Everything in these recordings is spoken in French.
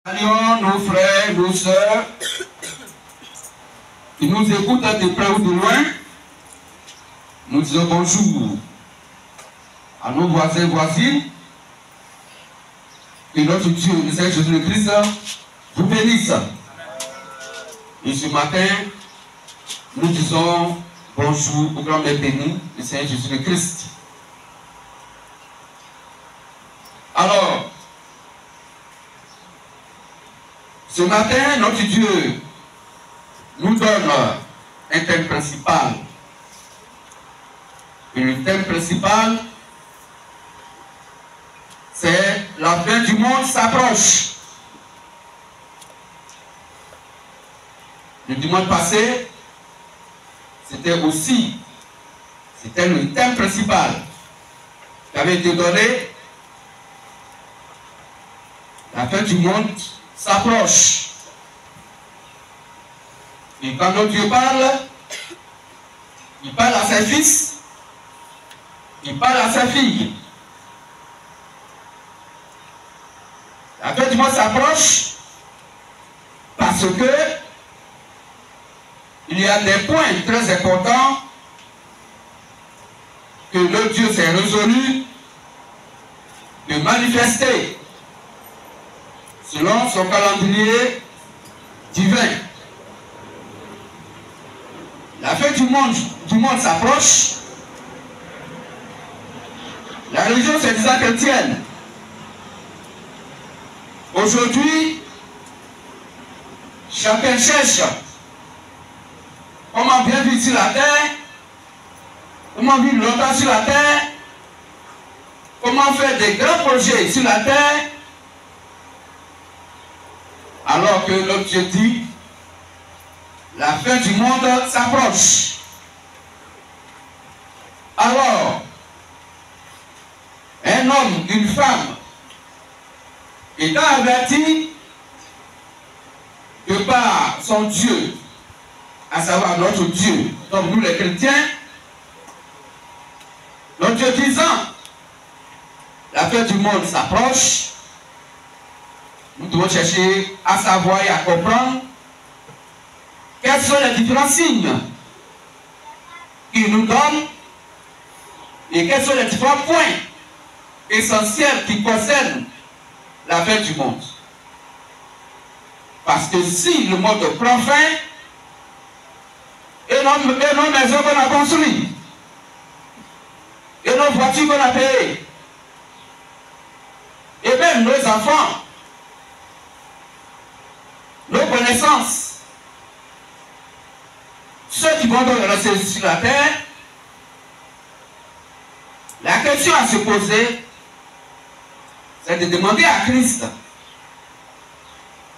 Saluons nos frères, nos sœurs qui nous écoutent de près ou de loin. Nous disons bonjour à nos voisins et voisines. Que notre Dieu, le Seigneur Jésus-Christ, vous bénisse. Et ce matin, nous disons bonjour au grand Mère béni, le Seigneur Jésus-Christ. Alors, ce matin, notre Dieu nous donne un thème principal. Et le thème principal, c'est la fin du monde s'approche. Le dimanche passé, c'était le thème principal qui avait été donné. La fin du monde s'approche. Et quand notre Dieu parle, il parle à ses fils, il parle à ses filles. La fin du monde s'approche parce que il y a des points très importants que le Dieu s'est résolu de manifester selon son calendrier divin. La fin du monde s'approche. La religion se disant chrétienne. Aujourd'hui, chacun cherche comment bien vivre sur la terre, comment vivre longtemps sur la terre, comment faire des grands projets sur la terre, alors que notre Dieu dit, la fin du monde s'approche. Alors, un homme, une femme, étant averti que par son Dieu, à savoir notre Dieu, donc nous les chrétiens, notre Dieu disant, la fin du monde s'approche, nous devons chercher à savoir et à comprendre quels sont les différents signes qu'il nous donne et quels sont les différents points essentiels qui concernent la fin du monde. Parce que si le monde prend fin, et nos maisons qu'on a construites, et nos voitures qu'on a payées, et même nos enfants, nos connaissances, ceux qui vont donc rester sur la terre, la question à se poser, c'est de demander à Christ.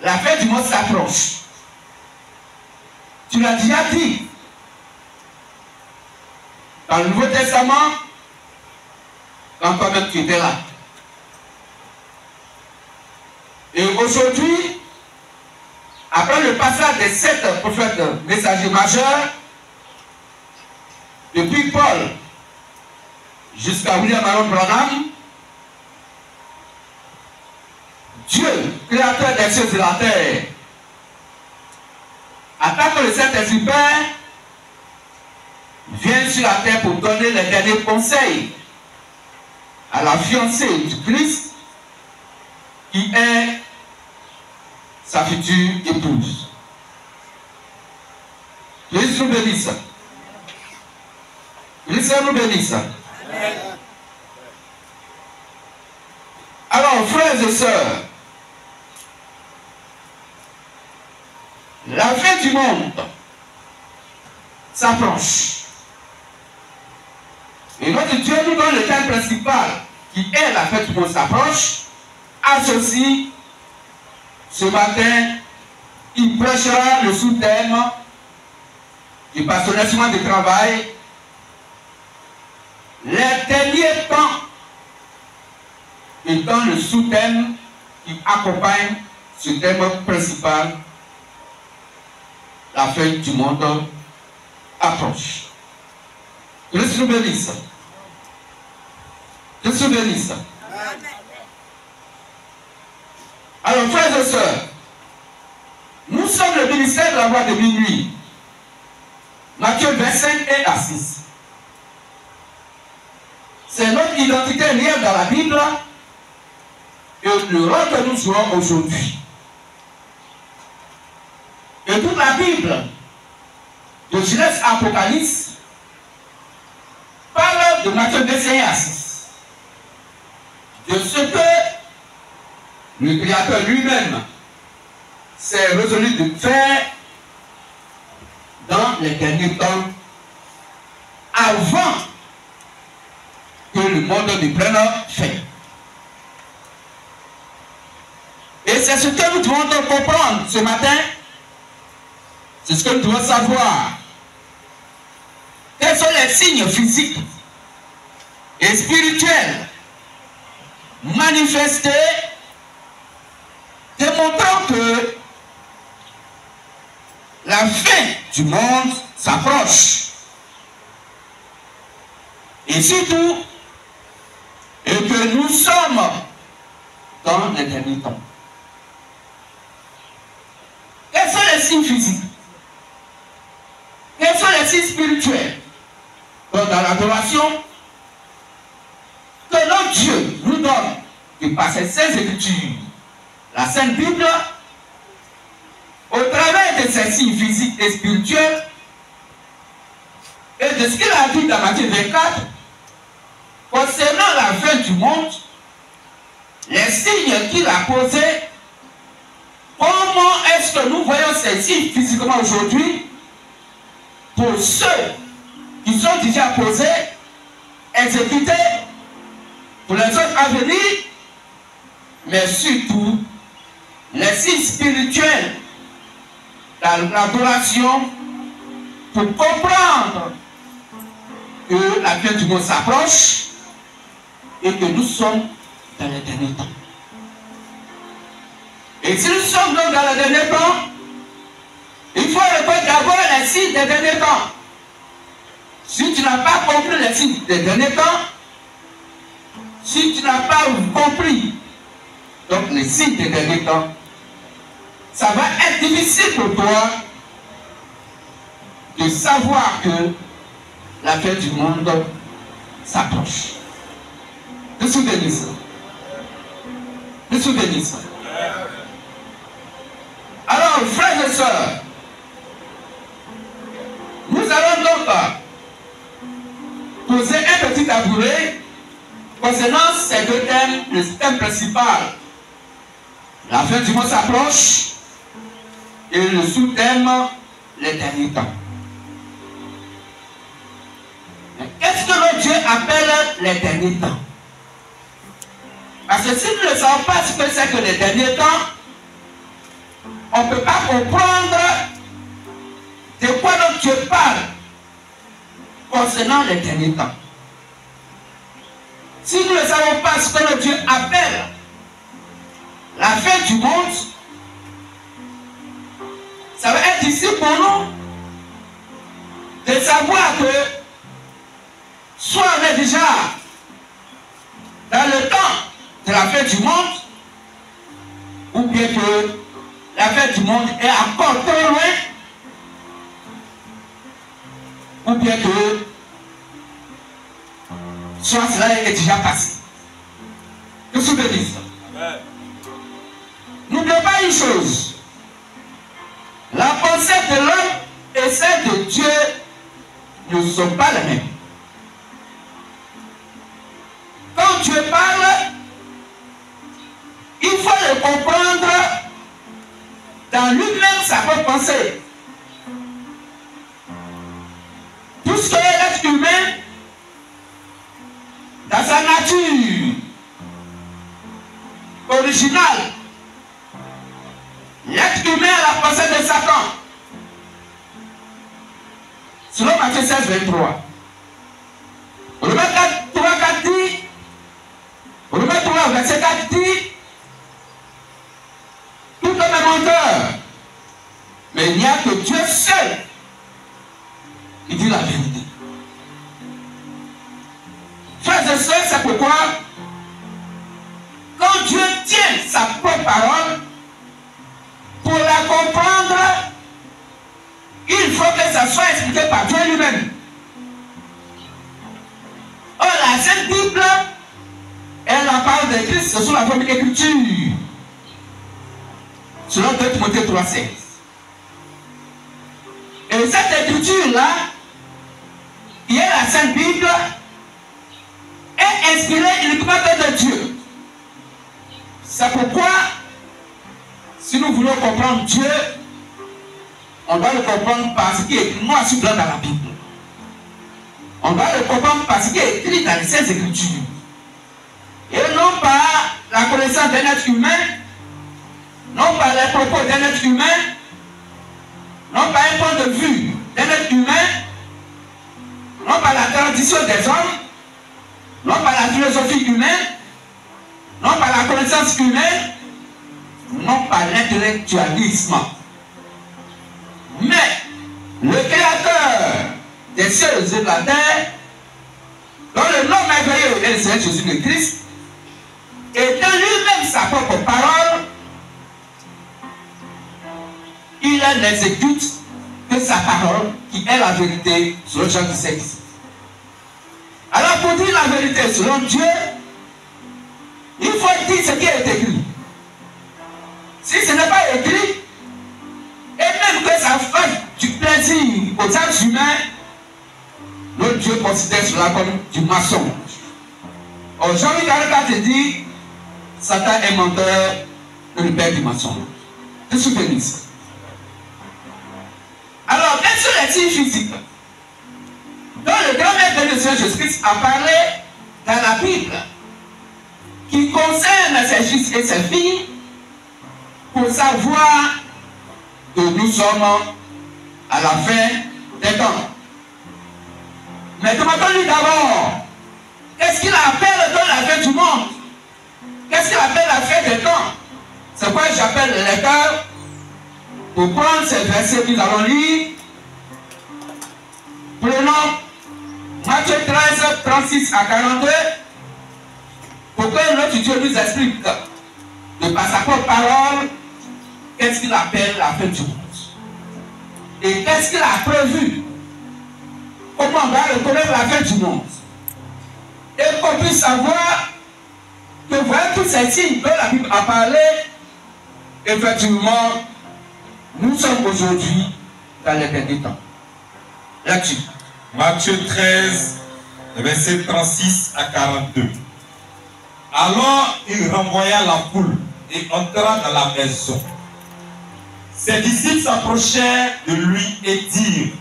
La fin du monde s'approche. Tu l'as déjà dit. Dans le Nouveau Testament, quand toi-même tu étais là. Et aujourd'hui, après le passage des 7 prophètes messagers majeurs, depuis Paul jusqu'à William Aaron Branham, Dieu, créateur des cieux et de la terre, attend que le Saint-Esprit Père vienne sur la terre pour donner les derniers conseils à la fiancée du Christ qui est sa future épouse. Christ nous bénisse. Christ nous bénisse. Alors, frères et sœurs, la fin du monde s'approche. Et notre Dieu nous donne le thème principal qui est la fin du monde s'approche. À ceci, ce matin, il prêchera le sous-thème du pastoration de travail, les derniers temps, étant le sous-thème qui accompagne ce thème principal, la fin du monde approche. Christ nous bénisse. Christ nous bénisse. Alors, frères et et sœurs, nous sommes le ministère de la voix de minuit. Matthieu 25 et à 6. C'est notre identité réelle dans la Bible et le rôle que nous jouons aujourd'hui. Et toute la Bible, de Genèse à Apocalypse, parle de Matthieu 25 à 6. De ce que le Créateur lui-même s'est résolu de faire dans les derniers temps, avant que le monde ne prenne fin. Et c'est ce que nous devons comprendre ce matin. C'est ce que nous devons savoir. Quels sont les signes physiques et spirituels manifestés démontrant que la fin du monde s'approche. Et surtout, et que nous sommes dans les derniers temps. Quels sont les signes physiques? Quels sont les signes spirituels? Donc dans l'adoration que notre Dieu nous donne, et par ces saintes écritures, la Sainte Bible, au travers de ces signes physiques et spirituels, et de ce qu'il a dit dans Matthieu 24, concernant la fin du monde, les signes qu'il a posés, comment est-ce que nous voyons ces signes physiquement aujourd'hui pour ceux qui sont déjà posés, exécutés, pour les autres à venir, mais surtout les signes spirituels dans l'adoration pour comprendre que la fin du monde s'approche et que nous sommes dans les derniers temps. Et si nous sommes donc dans les derniers temps, il faut reconnaître d'abord les signes des derniers temps. Si tu n'as pas compris les signes des derniers temps, si tu n'as pas compris donc les signes des derniers temps, ça va être difficile pour toi de savoir que la fin du monde s'approche. Ne souvenez ça. Ne souvenez ça. Alors, frères et sœurs, nous allons donc poser un petit tabouret concernant ces deux thèmes, le thème principal. La fin du monde s'approche et le sous-thème, les derniers temps. Qu'est-ce que notre Dieu appelle les derniers temps? Parce que si nous ne savons pas ce que c'est que les derniers temps, on ne peut pas comprendre de quoi notre Dieu parle concernant les derniers temps. Si nous ne savons pas ce que notre Dieu appelle la fin du monde, ça va être difficile pour nous de savoir que soit on est déjà dans le temps de la fin du monde, ou bien que la fin du monde est encore trop loin, ou bien que soit cela est déjà passé. Nous souvenez ça. N'oubliez pas une chose. La pensée de l'homme et celle de Dieu ne sont pas les mêmes. Quand Dieu parle, il faut le comprendre dans lui-même sa propre pensée. Tout ce que l'être humain, dans sa nature originale, l'être humain a la pensée de Satan. Selon Matthieu 16, 23. Romains 3, 4 dit, Romains 3, verset 4 dit, tout homme est menteur, mais il n'y a que Dieu seul qui dit la vérité. Frères et sœurs, c'est pourquoi, quand Dieu tient sa propre parole, pour la comprendre, il faut que ça soit expliqué par Dieu lui-même. Or, la Sainte Bible, elle en parle de Christ sous la forme d'écriture. Selon 2 Timothée 3,16. Et cette écriture-là, qui est la Sainte Bible, est inspirée uniquement de Dieu. C'est pourquoi, si nous voulons comprendre Dieu, on doit le comprendre par ce qui est écrit noir sur blanc dans la Bible. On doit le comprendre par ce qui est écrit dans les Saintes Écritures. Et non par la connaissance d'un être humain, non par les propos d'un être humain, non par un point de vue d'un être humain, non par la tradition des hommes, non par la philosophie humaine, non par la connaissance humaine, non par l'intellectualisme. Mais le Créateur des cieux et de la terre, dont le nom merveilleux est le Seigneur Jésus le Christ, et dans lui-même sa propre parole, il n'exécute que sa parole qui est la vérité selon Jean 17. Alors pour dire la vérité selon Dieu, il faut dire ce qui est écrit. Si ce n'est pas écrit, et même que ça fasse du plaisir aux êtres humains, notre Dieu considère cela comme du mensonge. Or, Jean 44 dit, Satan est menteur et le père du mensonge. Je suis béni. Alors, quels sont les signes physiques dont le grand maître de Seigneur Jésus-Christ a parlé dans la Bible qui concerne ses fils et ses filles pour savoir que nous sommes à la fin des temps. Mais demandons-lui d'abord, qu'est-ce qu'il appelle dans la fin du monde? Qu'est-ce qu'il appelle la fin des temps? C'est pourquoi j'appelle le lecteur pour prendre ces versets que nous allons lire. Prenons Matthieu 13, 36 à 42, pour que notre Dieu nous explique de par sa propre parole qu'est-ce qu'il appelle la fin du monde. Et qu'est-ce qu'il a prévu? Comment on va reconnaître la fin du monde? Et qu'on puisse savoir que voilà tous ces signes dont la Bible a parlé, effectivement, nous sommes aujourd'hui dans les derniers temps. Là-dessus. Matthieu 13, versets 36 à 42. Alors il renvoya la foule et entra dans la maison. Ses disciples s'approchèrent de lui et dirent,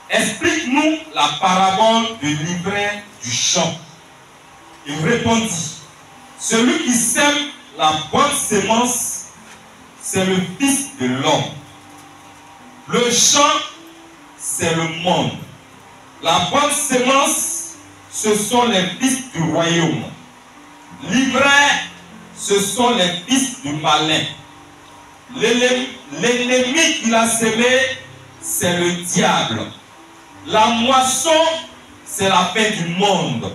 explique-nous la parabole de l'ivraie du champ. Il répondit, celui qui sème la bonne sémence, c'est le Fils de l'homme. Le champ, c'est le monde. La bonne sémence, ce sont les fils du royaume. L'ivraie, ce sont les fils du malin. L'ennemi qu'il a semé, c'est le diable. La moisson, c'est la fin du monde.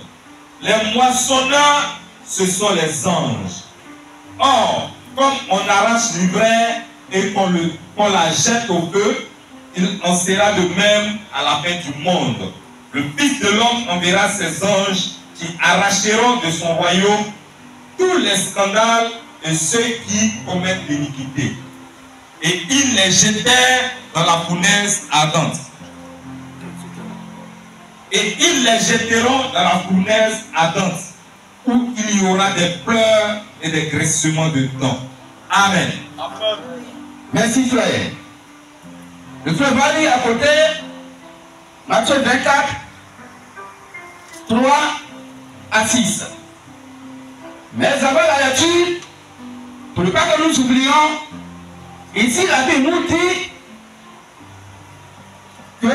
Les moissonneurs, ce sont les anges. Or, comme on arrache l'ivraie et qu'on la jette au feu, il en sera de même à la fin du monde. Le Fils de l'homme enverra ses anges qui arracheront de son royaume tous les scandales et ceux qui commettent l'iniquité. Et ils les jetèrent dans la fournaise ardente. Et ils les jetteront dans la fournaise ardente, où il y aura des pleurs et des graissements de dents. Amen. Merci frère. Le frère va lire à côté Matthieu 24, 3 à 6. Mais avant la lecture, pour ne pas que nous oublions, ici la Bible nous dit que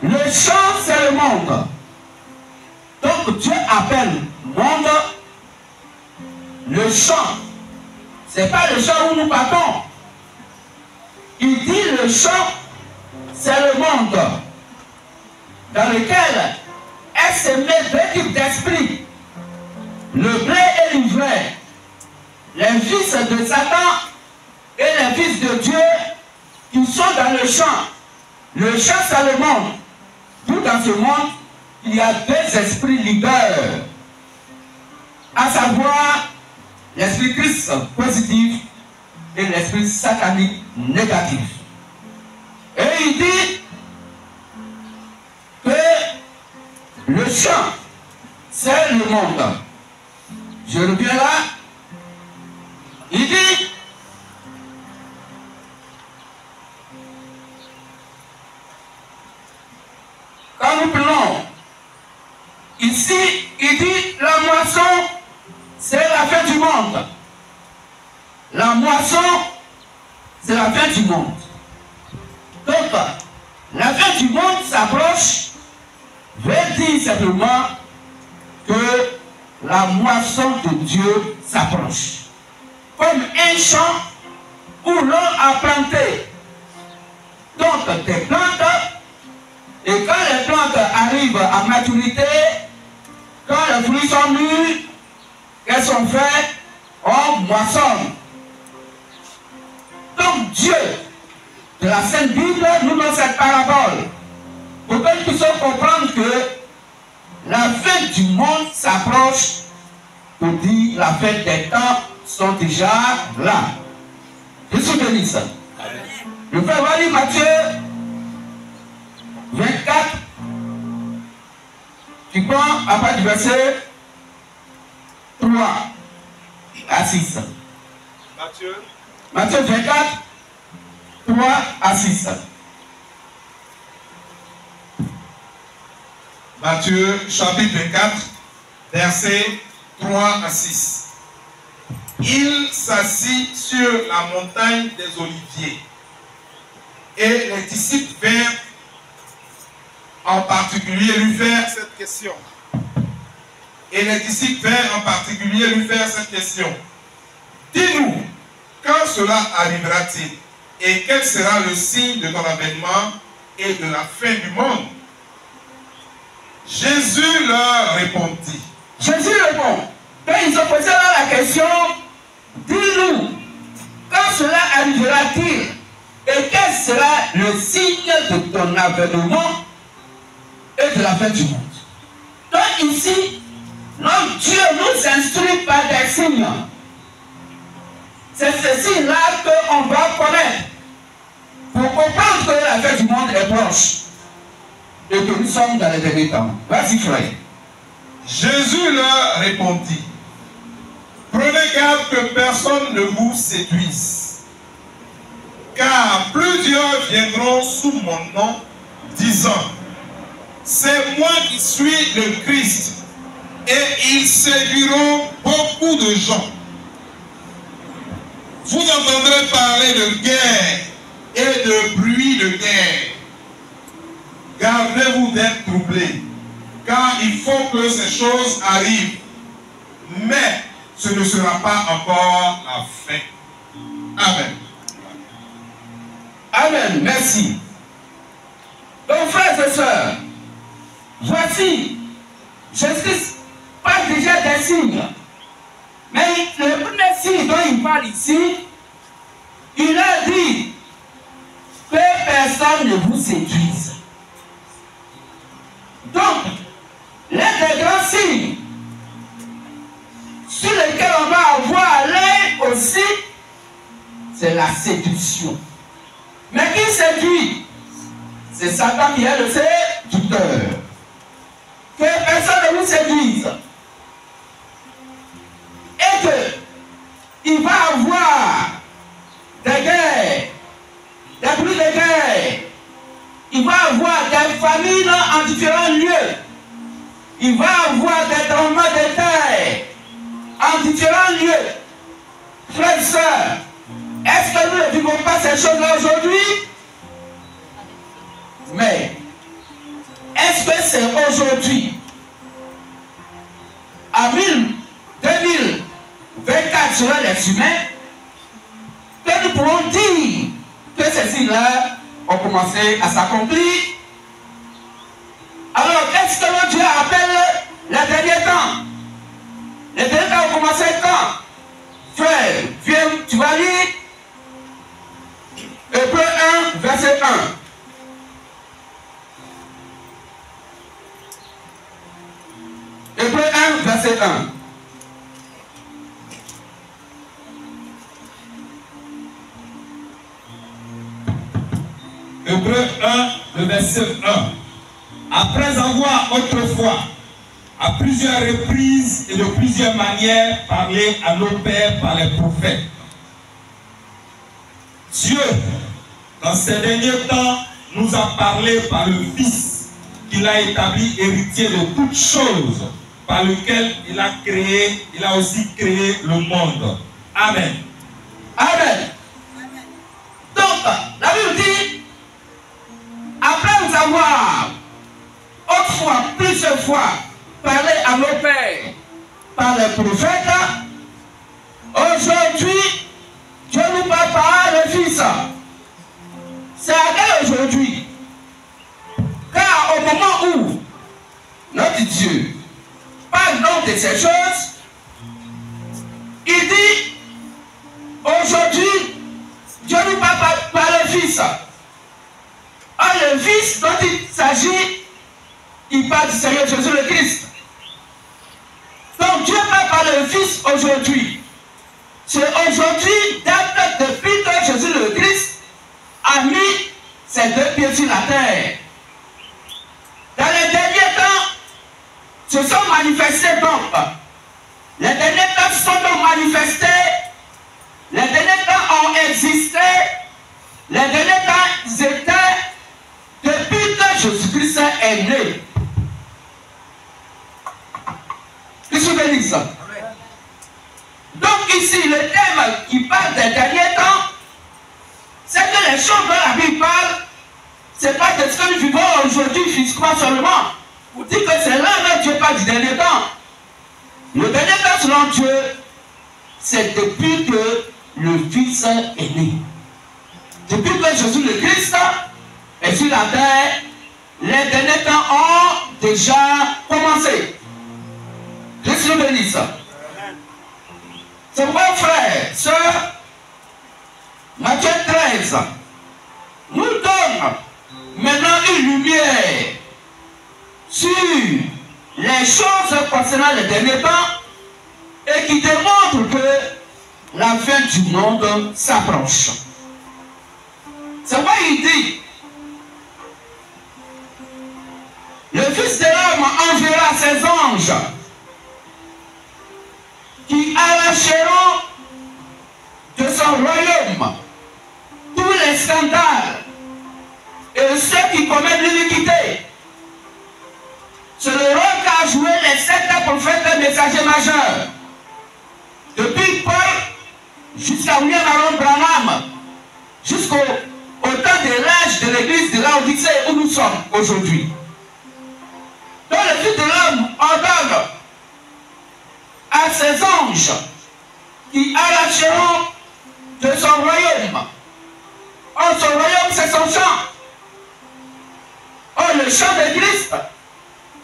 le champ c'est le monde. Donc Dieu appelle monde le champ. Ce n'est pas le champ où nous partons. Il dit le champ, c'est le monde dans lequel est semé deux types d'esprit, le blé et l'ivraie, les fils de Satan et les fils de Dieu qui sont dans le champ. Le champ, c'est le monde. Tout dans ce monde, il y a deux esprits leaders, à savoir l'esprit Christ positif et l'esprit satanique négatif. Et il dit que le champ, c'est le monde. Je reviens là. Il dit quand nous prenons ici, il dit la moisson, c'est la fin du monde. La moisson, c'est la fin du monde. Donc, la fin du monde s'approche, veut dire simplement que la moisson de Dieu s'approche. Comme un champ où l'on a planté. Donc, des plantes, et quand les plantes arrivent à maturité, quand les fruits sont mûrs, qu'elles sont faites, on moissonne. Donc Dieu, de la Sainte Bible, nous donne cette parabole pour que nous puissions comprendre que la fin du monde s'approche, pour dire la fin des temps sont déjà là. Je suis béni ça. Le frère va lire Matthieu 24, tu prends à partir du verset 3 à 6. Matthieu 24, 3 à 6. Matthieu chapitre 24, versets 3 à 6. Il s'assit sur la montagne des Oliviers et les disciples vinrent en particulier lui faire cette question. Et les disciples vinrent en particulier lui faire cette question. Dis-nous, quand cela arrivera-t-il? Et quel sera le signe de ton avènement et de la fin du monde? Jésus leur répondit. Jésus répond. Quand ils ont posé la question, dis-nous, quand cela arrivera-t-il? Et quel sera le signe de ton avènement et de la fin du monde? Donc ici, notre Dieu nous instruit par des signes. C'est ces signes-là qu'on va connaître pour comprendre que la fin du monde est proche et que nous sommes dans les derniers temps. Vas-y, frère. Jésus leur répondit. Prenez garde que personne ne vous séduise, car plusieurs viendront sous mon nom, disant, c'est moi qui suis le Christ, et ils séduiront beaucoup de gens. Vous entendrez parler de guerre et de bruit de guerre. Gardez-vous d'être troublés, car il faut que ces choses arrivent, mais ce ne sera pas encore la fin. Amen. Amen. Merci. Donc, frères et sœurs, voici, Jésus parle déjà des signes. Mais le premier signe dont il parle ici, il a dit que personne ne vous séduise. Donc, l'un des grands signes sur lesquels on va avoir l'œil aussi, c'est la séduction. Mais qui séduit? C'est Satan qui est le séducteur. Que personne ne vous séduise. Et que il va avoir des guerres, des bruits de guerre. Il va avoir des famines en différents lieux. Il va avoir des tremblements de terre en différents lieux. Frères et sœurs, est-ce que nous ne vivons pas ces choses-là aujourd'hui? Mais est-ce que c'est aujourd'hui, à 2024 selon les humains, que nous pourrons dire que ces signes-là ont commencé à s'accomplir? Alors, qu'est-ce que notre Dieu appelle les derniers temps? Les derniers temps ont commencé quand? Frère, viens, tu vas lire Hébreux 1, verset 1. Hébreux 1, verset 1. Hébreux 1, le verset 1. Après avoir autrefois, à plusieurs reprises et de plusieurs manières, parlé à nos pères par les prophètes, Dieu, dans ces derniers temps, nous a parlé par le Fils qu'il a établi héritier de toutes choses, par lequel il a aussi créé le monde. Amen. Amen. Donc, la Bible dit, après nous avoir autrefois, plusieurs fois, parlé à nos pères par les prophètes, aujourd'hui, Dieu nous parle par le Fils. C'est à quel aujourd'hui? Car au moment où notre Dieu parle donc de ces choses, il dit, aujourd'hui, Dieu nous parle par le Fils. Or, le Fils dont il s'agit, il parle du Seigneur Jésus le Christ. Donc Dieu parle par le Fils aujourd'hui. C'est aujourd'hui, date depuis que Jésus le Christ a mis ses deux pieds sur la terre. Dans les derniers temps, se sont manifestés donc. Les derniers temps se sont donc manifestés. Les derniers temps ont existé. Les derniers temps étaient depuis que Jésus-Christ est né. Christ bénisse. Donc ici, le thème qui parle des derniers temps, c'est que les choses dont la Bible parle, ce n'est pas de ce que nous vivons aujourd'hui physiquement seulement. Pour dire que c'est là que Dieu parle du dernier temps. Le dernier temps selon Dieu, c'est depuis que le Fils est né. Depuis que Jésus le Christ est sur la terre, les derniers temps ont déjà commencé. Christ nous bénisse. C'est pourquoi, frère, sœur, Matthieu 13 nous donne maintenant une lumière sur les choses concernant les derniers temps et qui démontre que la fin du monde s'approche. C'est pourquoi il dit, le Fils de l'homme enverra ses anges qui arracheront de son royaume tous les scandales et ceux qui commettent l'iniquité. C'est le rôle qu'a joué les 7 prophètes et messagers majeurs. Depuis Paul jusqu'à William Aaron Branham, jusqu'au temps de l'âge de l'église de Laodicée où nous sommes aujourd'hui. Donc le Fils de l'homme ordonne à ses anges qui arracheront de son royaume. Or, son royaume, c'est son champ. Or, le champ de Christ,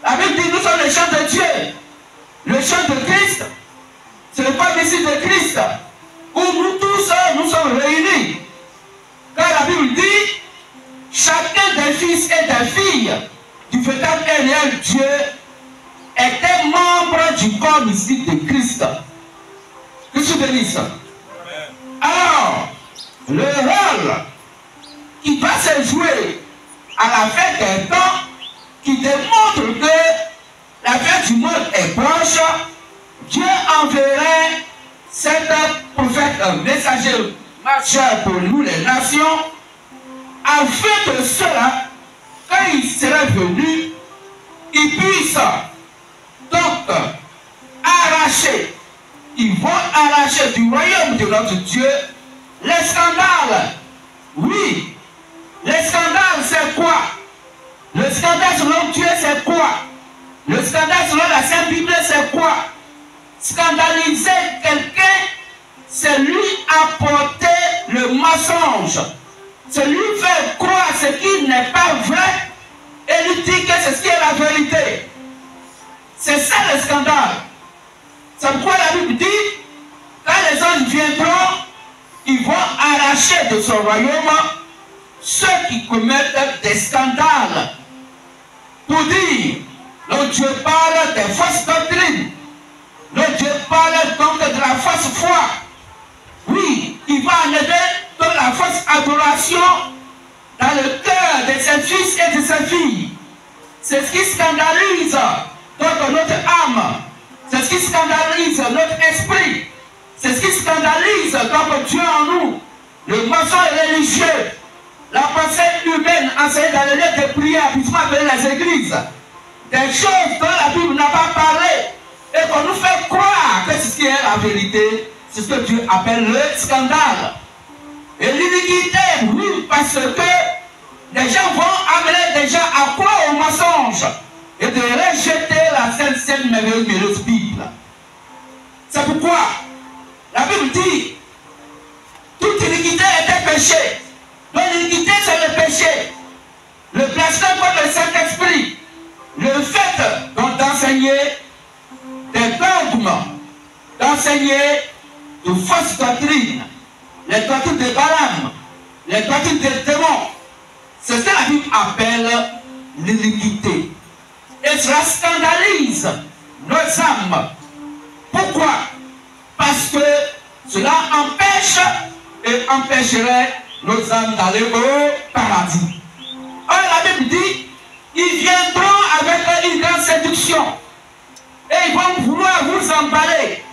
la Bible dit, nous sommes le champ de Dieu. Le champ de Christ, c'est le corps ici de Christ, où nous tous, nous sommes réunis. Car la Bible dit, chacun des fils et des filles du véritable et réel Dieu était membre du corps mystique de Christ. Que je bénisse. Alors, le rôle qui va se jouer à la fin des temps, qui démontre que la fin du monde est proche, Dieu enverrait cet prophète messager majeur pour nous les nations, afin que cela, quand il sera venu, ils puissent donc arracher, ils vont arracher du royaume de notre Dieu les scandales. Oui, les scandales c'est quoi? Le scandale selon Dieu c'est quoi? Le scandale selon la Sainte Bible c'est quoi? Scandaliser quelqu'un, c'est lui apporter le mensonge. C'est lui faire croire ce qui n'est pas vrai et lui dire que c'est ce qui est la vérité. C'est ça le scandale. C'est pourquoi la Bible dit, quand les anges viendront, ils vont arracher de son royaume ceux qui commettent des scandales pour dire le Dieu parle des fausses doctrines, le Dieu parle donc de la fausse foi. Oui, il va enlever toute la fausse adoration dans le cœur de ses fils et de ses filles. C'est ce qui scandalise donc notre âme. C'est ce qui scandalise notre esprit. C'est ce qui scandalise donc Dieu en nous. Le mensonge religieux, la pensée humaine enseignée dans les lieux de prière, puisqu'on appelle les églises. Des choses dont la Bible n'a pas parlé et qu'on nous fait croire que c'est ce qui est la vérité. C'est ce que Dieu appelle le scandale. Et l'iniquité, oui, parce que les gens vont amener des gens à croire au mensonge et de rejeter la sainte merveilleuse Bible. C'est pourquoi la Bible dit toute iniquité est un péché. Donc l'iniquité c'est le péché. Le blasphème contre le Saint-Esprit. Le fait donc d'enseigner des dogmes, d'enseigner de fausses doctrines, les doctrines de Balaam, les doctrines des démons. C'est ce que la Bible appelle l'iniquité. Et cela scandalise nos âmes. Pourquoi? Parce que cela empêche et empêcherait nos âmes d'aller au paradis. Or, la Bible dit, ils viendront avec une grande séduction. Et ils vont vouloir vous emballer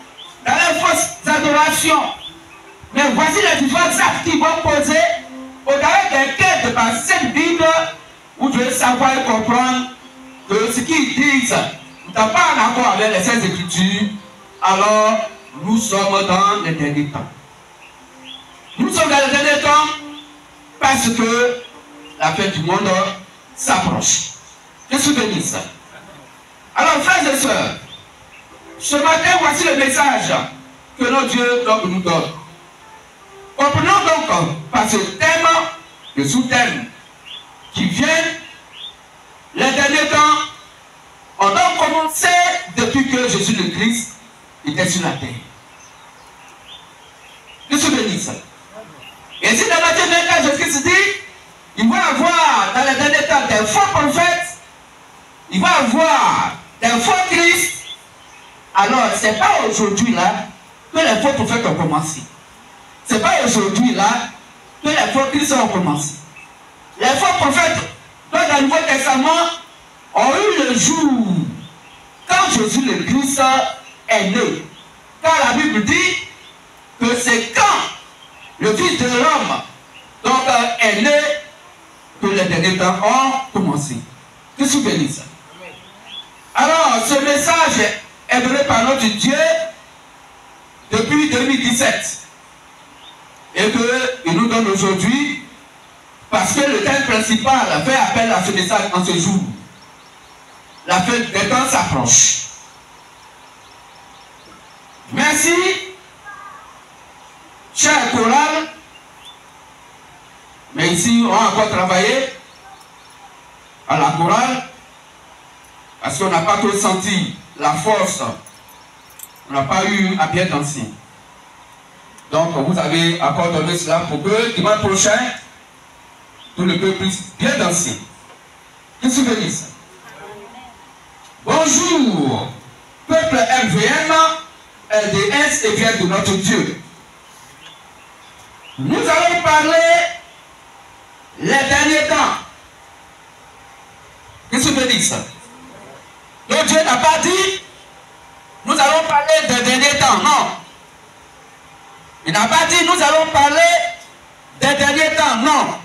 dans les fausses adorations. Mais voici les différents actes qu'ils vont poser au travers desquels de par cette Bible, vous devez savoir et comprendre que ce qu'ils disent n'a pas un accord avec les Saintes Écritures. Alors, nous sommes dans les derniers temps. Nous sommes dans les derniers temps parce que la fin du monde s'approche. Je suis béni ça. Alors, frères et sœurs, ce matin, voici le message que notre Dieu nous donne. Comprenons donc par ce thème, le sous-thème qui vient, les derniers temps, on a commencé depuis que Jésus le Christ était sur la terre. Je suis béni ça. Et si dans la dernière Jésus-Christ dit, il va avoir dans les derniers temps des faux prophètes, il va avoir des faux Christ. Alors, ce n'est pas aujourd'hui là que les faux prophètes ont commencé. Ce n'est pas aujourd'hui là que les faux Christ ont commencé. Les faux prophètes, dans le Nouveau Testament, ont eu le jour quand Jésus le Christ est né. Car la Bible dit que c'est quand le Fils de l'homme donc est né que les derniers temps ont commencé. Que suis béni ça. Alors, ce message est donné par notre Dieu depuis 2017 et qu'il nous donne aujourd'hui parce que le thème principal fait appel à ce message en ce jour. La fin des temps s'approche. Merci, cher choral. Mais ici, on va encore travailler à la chorale parce qu'on n'a pas trop senti la force. On n'a pas eu à bien danser. Donc, vous avez accordé cela pour que dimanche prochain, tout le peuple puisse bien danser. Que souvenez ça? Bonjour, peuple MVM, LDS et bien de notre Dieu. Nous allons parler les derniers temps. Qu'est-ce que veut dire ça? Donc Dieu n'a pas dit nous allons parler des derniers temps. Non. Il n'a pas dit nous allons parler des derniers temps. Non.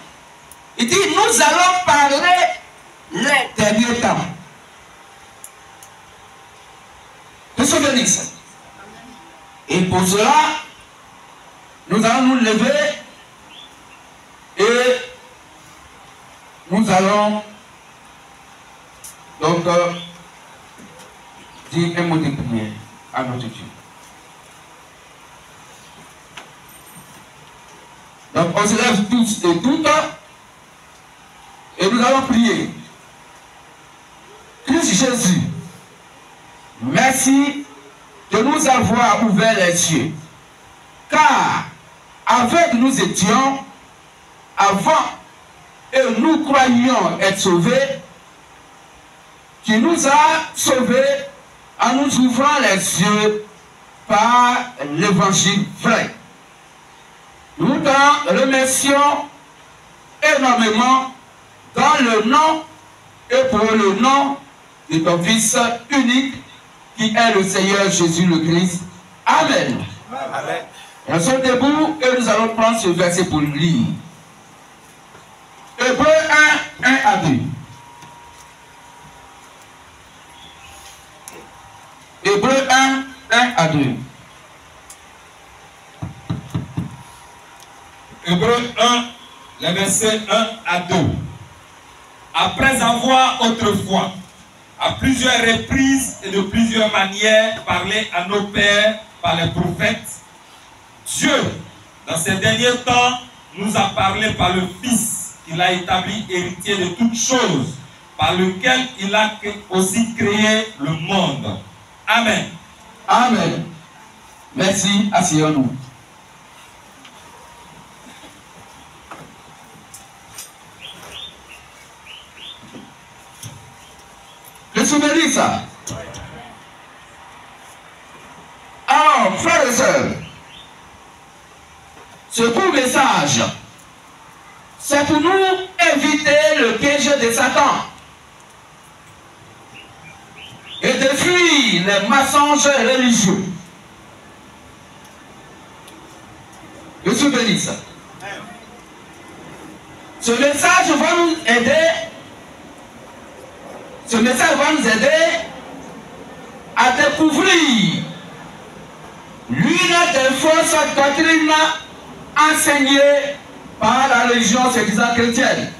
Il dit nous allons parler les derniers temps. Qu'est-ce que veut dire ça? Et pour cela, nous allons nous lever et nous allons donc dire un mot de prière à notre Dieu. Donc on se lève tous et toutes et nous allons prier. Christ Jésus, merci de nous avoir ouvert les yeux. Car avec nous étions avant et nous croyions être sauvés, qui nous a sauvés en nous ouvrant les yeux par l'évangile vrai. Nous t'en remercions énormément dans le nom et pour le nom de ton Fils unique qui est le Seigneur Jésus le Christ. Amen. Amen. Nous sommes debout et nous allons prendre ce verset pour le lire. Hébreux 1, 1 à 2. Hébreux 1, 1 à 2. Hébreux 1, les versets 1 à 2. Après avoir autrefois, à plusieurs reprises et de plusieurs manières, parlé à nos pères par les prophètes, Dieu, dans ces derniers temps, nous a parlé par le Fils qu'il a établi héritier de toutes choses, par lequel il a aussi créé le monde. Amen. Amen. Merci, asseyons-nous. Je souviens ça. Alors, frères et sœurs, ce court message, c'est pour nous éviter le piège de Satan et de fuir les mensonges religieux. Je souviens ça. Ce message va nous aider. Ce message va nous aider à découvrir l'une des fausses doctrines enseignées par la religion soi-disant chrétienne.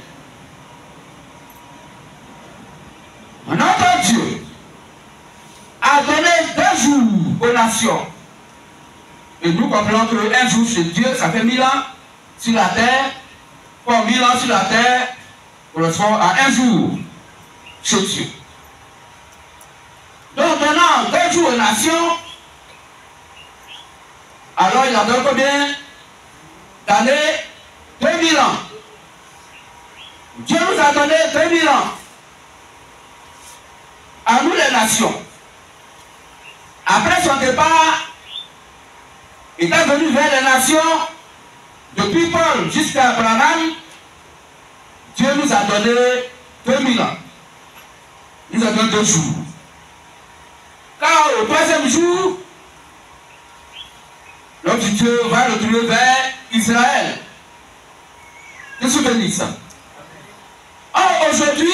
Notre Dieu a donné 2 jours aux nations. Et nous comprenons qu'un jour chez Dieu, ça fait 1000 ans sur la terre. Comme 1000 ans sur la terre correspond à un jour chez Dieu. Donc donnant 2 jours aux nations, alors il a donné combien d'années? 2000 ans. Dieu nous a donné 2000 ans à nous les nations. Après son départ, il est venu vers les nations, depuis Paul jusqu'à Abraham. Dieu nous a donné 2000 ans. Il nous a donné 2 jours. Car au 3e jour, notre Dieu va retourner vers Israël. Je suis béni ça. Or, aujourd'hui,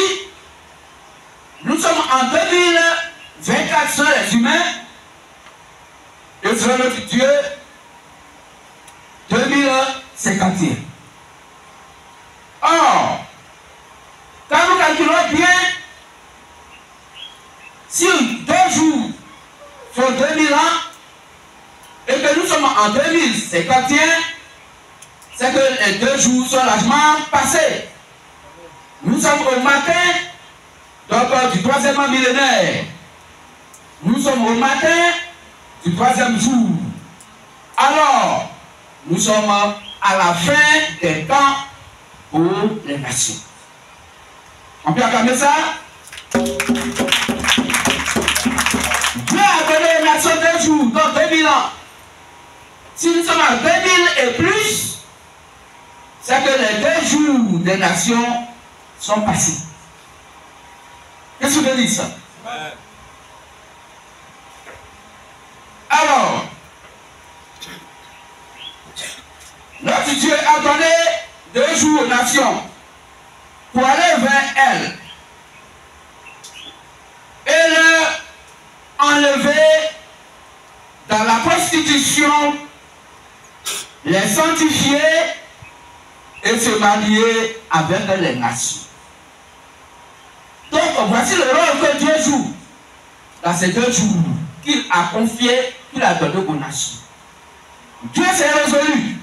nous sommes en 2024 sur les humains. Et sur notre Dieu, 2051. Or, quand nous calculons bien, si 2 jours font 2000 ans, et que nous sommes en 2051, c'est que les 2 jours sont largement passés. Nous sommes au matin donc, du 3e millénaire. Nous sommes au matin du 3e jour. Alors, nous sommes à la fin des temps pour les nations. On peut acclamer ça? Dieu a donné les nations 2 jours, donc 2000 ans. Si nous sommes à 2000 et plus, c'est que les 2 jours des nations sont passés. Qu'est-ce que je dis ça? Alors, notre Dieu a donné 2 jours aux nations pour aller vers elles et leur enlever dans la prostitution, les sanctifier et se marier avec les nations. Donc, voici le rôle que Dieu joue dans ces 2 jours qu'il a confié, qu'il a donné aux nations. Dieu s'est résolu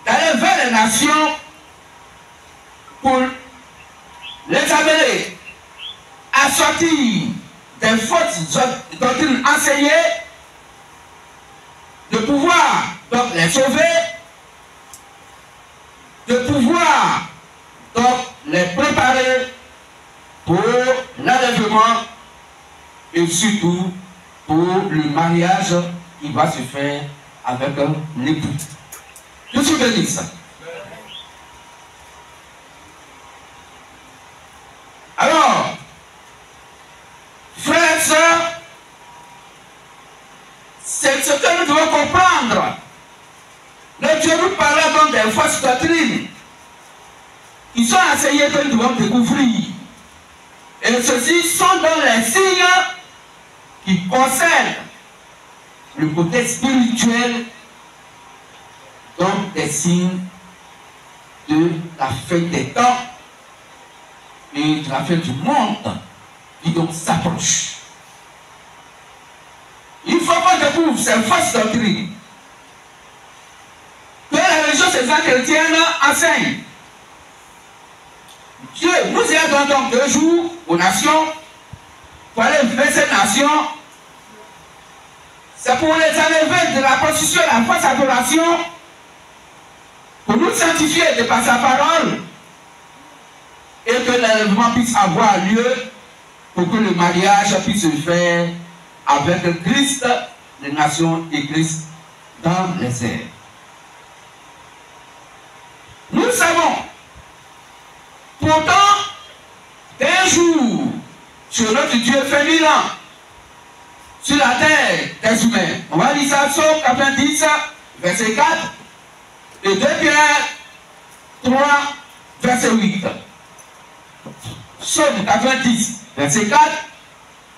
d'aller vers les nations pour les amener à sortir des fausses doctrines enseignées, de pouvoir donc les sauver, de pouvoir donc les préparer pour l'enlèvement et surtout pour le mariage qui va se faire avec l'époux. Je suis béni ça. Alors, frères et sœurs, c'est ce que nous devons comprendre. Le Dieu nous parle donc des fausses doctrines qui sont enseignées que nous devons découvrir. Et ceux-ci sont dans les signes qui concernent le côté spirituel, donc des signes de la fin des temps et de la fin du monde qui donc s'approche. Il faut qu'on découvre ces fausses doctrines que la religion ces chrétienne enseigne. Dieu nous a donné donc 2 jours aux nations pour aller vers ces nations. C'est pour les enlever de la prostitution, la fausse adoration, pour nous sanctifier de par sa parole et que l'enlèvement puisse avoir lieu pour que le mariage puisse se faire avec Christ, les nations et Christ dans les airs. Nous savons, pourtant, un jour, sur notre Dieu fait 1000 ans, sur la terre des humains. On va lire ça, Psaume 90, verset 4, et 2 Pierre 3, verset 8. Psaume 90, verset 4,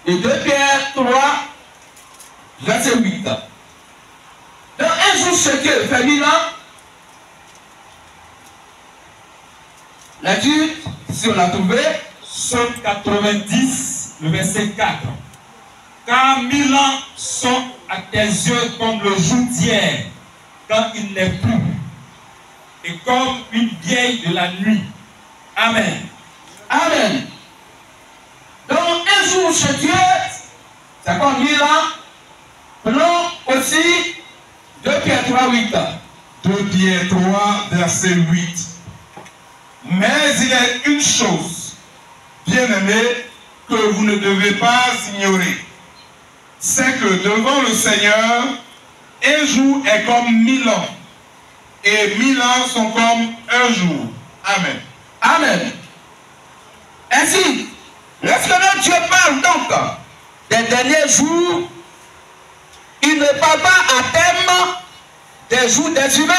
et 2 Pierre 3, verset 8. Donc un jour ce Dieu fait 1000 ans, la Dieu, si on l'a trouvé, Psaume 90, le verset 4. Car 1000 ans sont à tes yeux comme le jour d'hier, quand il n'est plus, et comme une vieille de la nuit. Amen. Amen. Donc un jour chez Dieu, c'est comme 1000 ans. Prenons aussi 2 Pierre 3, 8. 2 Pierre 3, verset 8. Mais il est une chose, bien-aimés, que vous ne devez pas ignorer. C'est que devant le Seigneur, un jour est comme 1000 ans, et 1000 ans sont comme un jour. Amen. Amen. Ainsi, lorsque notre Dieu parle donc des derniers jours, il ne parle pas à thème des jours des humains.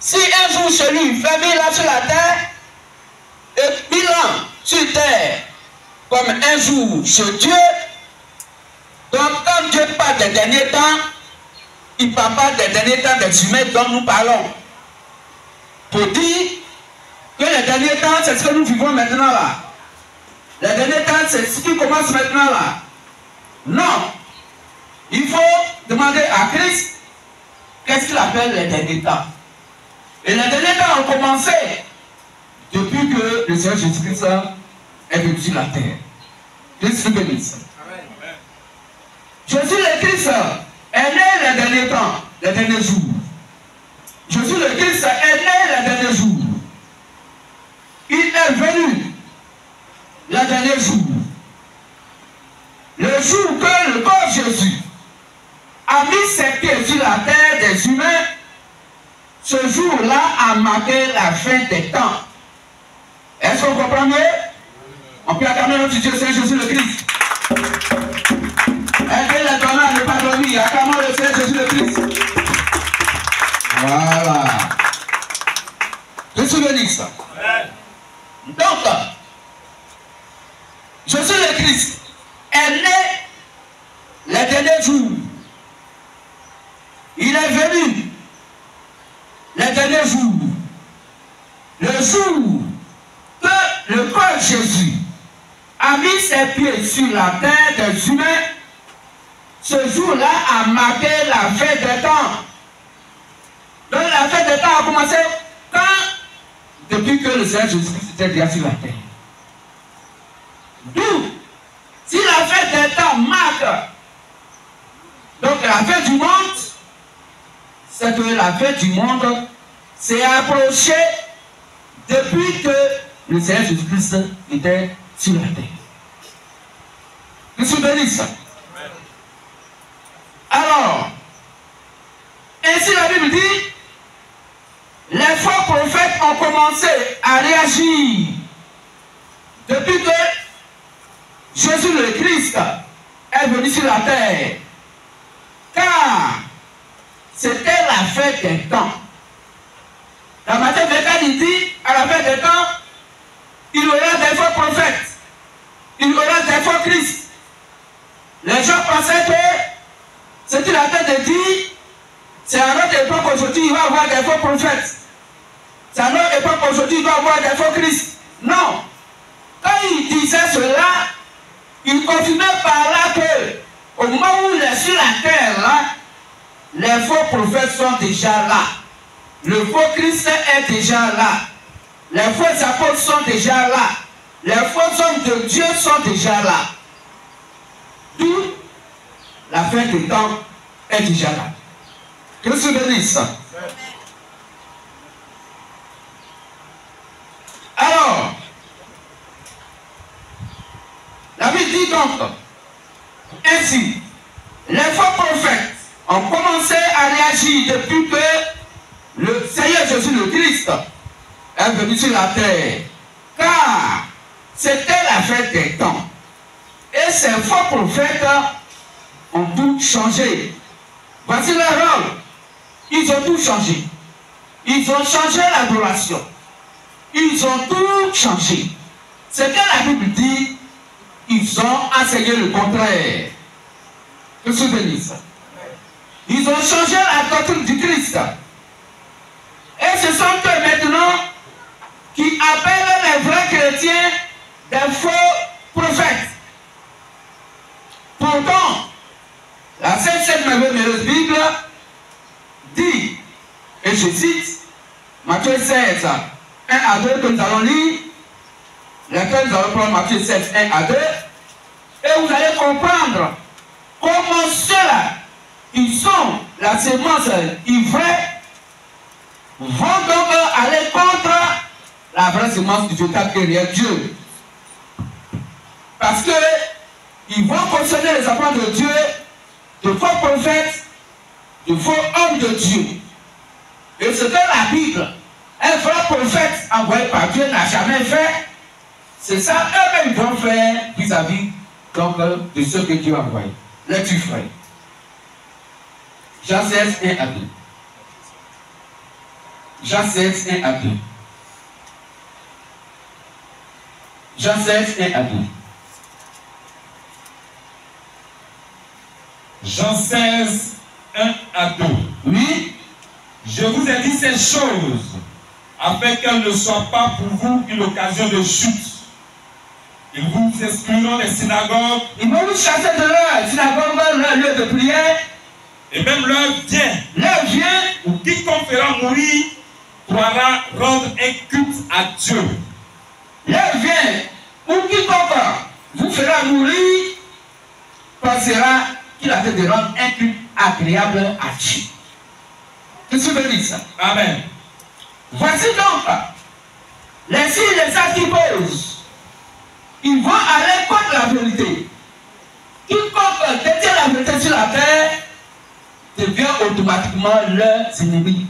Si un jour celui fait 1000 ans sur la terre, et 1000 ans sur terre, comme un jour chez Dieu, donc quand Dieu parle des derniers temps, il ne parle pas des derniers temps des humains dont nous parlons. Pour dire que les derniers temps, c'est ce que nous vivons maintenant là. Les derniers temps, c'est ce qui commence maintenant là. Non. Il faut demander à Christ qu'est-ce qu'il appelle les derniers temps. Et les derniers temps ont commencé depuis que le Seigneur Jésus-Christ est venu sur la terre. Christ nous bénisse. Jésus le Christ est né les derniers temps, les derniers jours. Jésus le Christ est né les derniers jours. Il est venu les derniers jours. Le jour que le corps Jésus a mis ses pieds sur la terre des humains, ce jour-là a marqué la fin des temps. Est-ce qu'on comprend mieux? On peut acclamer notre Dieu Saint Jésus le Christ. Aidez les donneurs à ne pas dormir. Acclamons le Seigneur Jésus le Christ. Voilà. Je suis béni ça. Donc, Jésus le Christ est né les derniers jours. Il est venu les derniers jours. Le jour que le corps Jésus a mis ses pieds sur la terre des humains, ce jour-là a marqué la fin des temps. Donc la fin des temps a commencé quand? Depuis que le Seigneur Jésus-Christ était déjà sur la terre. D'où, si la fin des temps marque donc la fin du monde, c'est que la fin du monde s'est approchée depuis que le Seigneur Jésus-Christ était sur la terre. Que se bénisse. Alors, ainsi la Bible dit, les faux prophètes ont commencé à réagir depuis que Jésus le Christ est venu sur la terre. Car c'était la fin des temps. Dans Matthieu 24, il dit, à la fin des temps, il y aura des faux prophètes, il y aura des faux Christ. Les gens pensaient que ce qu'il a de dire, c'est à notre époque aujourd'hui, il va y avoir des faux prophètes. C'est à notre époque aujourd'hui, il va y avoir des faux Christ. Non. Quand il disait cela, il confirmait par là que, au moment où il est sur la terre, là, les faux prophètes sont déjà là. Le faux Christ est déjà là. Les faux apôtres sont déjà là. Les faux hommes de Dieu sont déjà là. Tout la fin des temps est déjà là. Que se bénisse. Alors, la Bible dit donc, ainsi, les faux prophètes ont commencé à réagir depuis que le Seigneur Jésus le Christ est venu sur la terre. Car c'était la fin des temps. Et ces faux prophètes ont tout changé. Voici leur rôle. Ils ont tout changé. Ils ont changé l'adoration. Ils ont tout changé. Ce que la Bible dit, ils ont enseigné le contraire. Que se bénisse. Ils ont changé la doctrine du Christ. Et ce sont eux maintenant qui appellent les vrais chrétiens des faux prophètes. Pourtant, la Sainte Merveilleuse Bible dit, et je cite, Matthieu 16, 1 à 2 que nous allons lire, lesquels nous allons prendre Matthieu 16, 1 à 2, et vous allez comprendre comment ceux-là, qui sont la sémence ivraie, vont donc aller contre la vraie sémence du véritable guerrier Dieu. Parce que ils vont concerner les enfants de Dieu, de faux prophètes, de faux hommes de Dieu. Et ce que la Bible, un vrai prophète envoyé par Dieu n'a jamais fait, c'est ça eux-mêmes vont faire vis-à-vis donc de ceux que Dieu a envoyés. Lecture frère. Jean 16, 1 à 2. Jean 16, 1 à 2. Jean 16, 1 à 2. Jean 16, 1 à 2. Oui. Je vous ai dit ces choses afin qu'elles ne soient pas pour vous une occasion de chute. Ils vous excluront des synagogues. Ils vont vous chasser de leur synagogue, leur lieu de prière. Et même l'heure vient. L'heure vient Où quiconque fera mourir pourra rendre un culte à Dieu. L'heure vient où quiconque vous fera mourir pensera qu'il a fait de rendre un culte agréable à Dieu. Que se bénisse. Amen. Voici donc les signes et les actes qui posent. Ils vont aller contre la vérité. Quiconque détient la vérité sur la terre devient automatiquement leurs ennemis.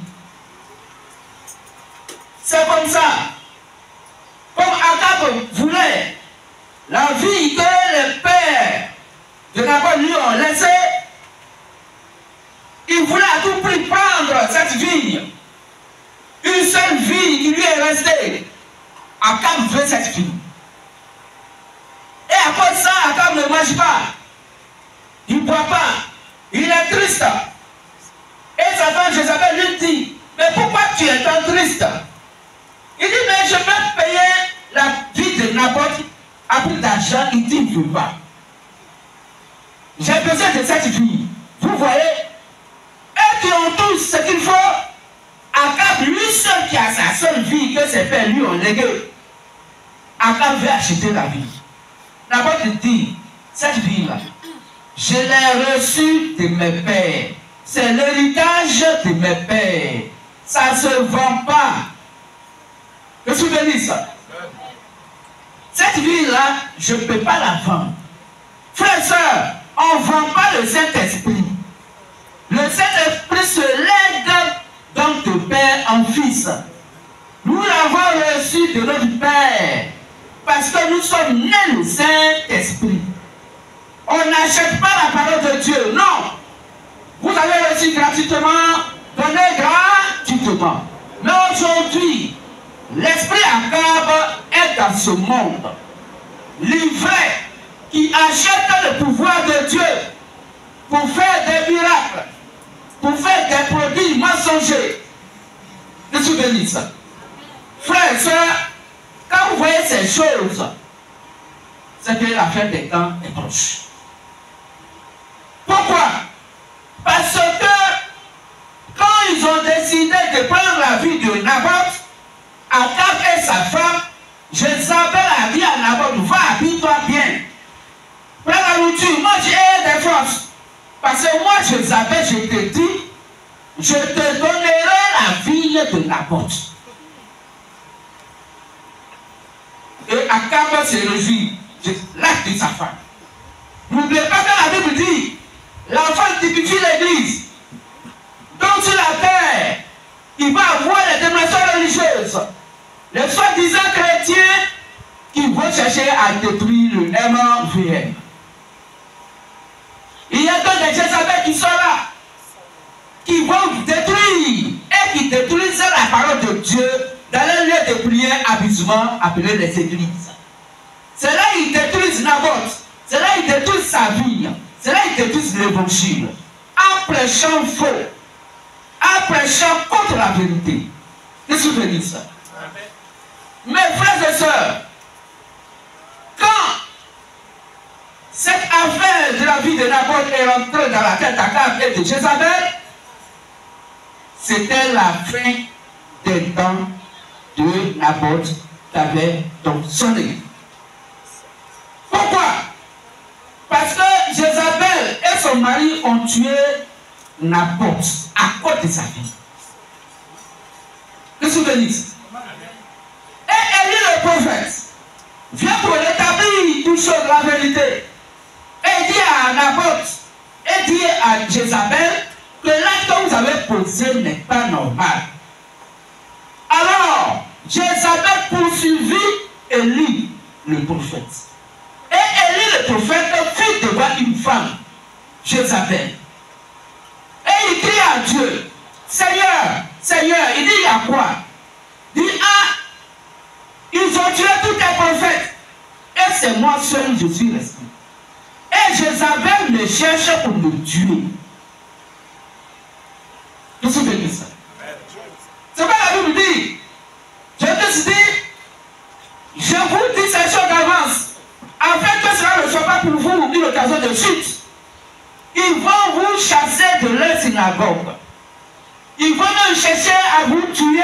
C'est comme ça. Comme Akab voulait la vie que les pères de Nabal lui ont laissée, il voulait à tout prix prendre cette vigne. Une seule vie qui lui est restée. Akab veut cette vie. Et à cause de ça, Akab ne mange pas. Il ne boit pas. Il est triste. Et sa femme Jézabel lui dit, mais pourquoi tu es tant triste? Il dit, mais je peux payer la vie de Naboth à plus d'argent. Il dit, je ne veux pas. J'ai besoin de cette vie. Vous voyez? Eux qui ont tous ce qu'il faut, Akab, lui seul qui a sa seule vie que ses pères lui ont léguée. Akab veut acheter la vie. Naboth dit, cette vie-là, je l'ai reçue de mes pères. C'est l'héritage de mes pères. Ça ne se vend pas. Que tu bénisse. Cette vie-là, je ne peux pas la vendre. Frères et sœurs, on ne vend pas le Saint-Esprit. Le Saint-Esprit se lègue donc de père en fils. Nous l'avons reçu de notre Père parce que nous sommes nés le Saint-Esprit. On n'achète pas la parole de Dieu, non. Vous avez reçu gratuitement, donné gratuitement. Mais aujourd'hui, l'esprit Akab est dans ce monde, livré, qui achète le pouvoir de Dieu pour faire des miracles, pour faire des produits mensongers. Je suis béni ça. Frères et sœurs, quand vous voyez ces choses, c'est que la fin des temps est proche. Pourquoi? Parce que quand ils ont décidé de prendre la vie de Naboth, Akab et sa femme, Jézabel a dit à Naboth, va, habille-toi bien. Prends la nourriture, moi j'ai des forces. Parce que moi, Jézabel, je te dis, je te donnerai la vie de Naboth. Et Akab se réjouit, l'acte de sa femme. N'oubliez pas que la Bible dit, l'enfant typifie l'église. Donc sur la terre, il va avoir les dénominations religieuses. Les soi-disant chrétiens qui vont chercher à détruire le MVM. Il y a donc des Jézabel qui sont là, qui vont détruire et qui détruisent la parole de Dieu dans les lieux de prière abusement appelés les églises. C'est là qu'ils détruisent Naboth. C'est là qu'ils détruisent sa vie. C'est là qu'ils détruisent l'évangile. En prêchant faux. En prêchant contre la vérité. Les souvenirs ça. Mes frères et sœurs, quand cette affaire de la vie de Naboth est rentrée dans la tête d'Akab et de Jézabel, c'était la fin des temps de Naboth qui avait donc sonné. Pourquoi? Parce que Jézabel et son mari ont tué Naboth à cause de sa vie. Le souvenir. Et Élie le prophète vient pour rétablir tout chose de la vérité. Et dit à Naboth, et dit à Jézabel que l'acte que vous avez posé n'est pas normal. Alors, Jézabel poursuivit Élie le prophète. Et Élie le prophète fit devant une femme, Jézabel. Et il crie à Dieu, Seigneur, Seigneur, il dit il y a quoi? Il dit, ah, ils ont tué tous les prophètes. Et c'est moi seul, je suis resté. Et Jézabel me cherche pour me tuer. Vous vous souvenez de ça? C'est pas la Bible dit. Je te dis, je vous dis ces choses d'avance, afin que cela ne soit pas pour vous une occasion de chute. Ils vont vous chasser de leur synagogue. Ils vont même chercher à vous tuer.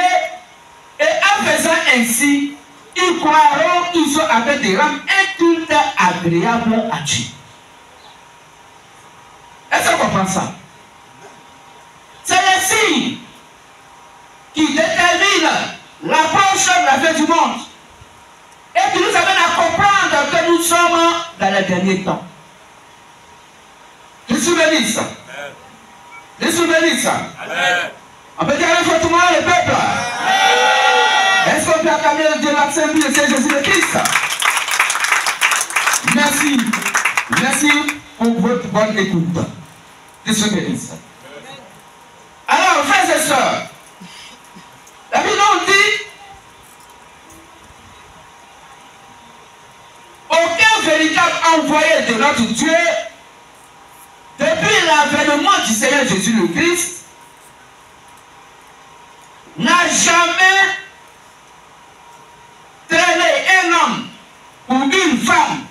Et en faisant ainsi, ils croiront qu'ils sont avec des rames incultes agréables à Dieu. Est-ce qu'on comprend ça? C'est les signes qui déterminent l'approche de la fin du monde et qui nous amènent à comprendre que nous sommes dans les derniers temps. Les souvenirs ça. Les souvenirs ça. On peut dire fortement le peuple. Est-ce qu'on peut acclamer le Dieu de la Sainte de Jésus le Christ? Merci. Merci pour votre bonne écoute. Les souvenirs ça. Alors, frères et sœurs, la Bible nous dit aucun véritable envoyé de notre Dieu, depuis l'avènement du Seigneur Jésus le Christ, n'a jamais traîné un homme ou une femme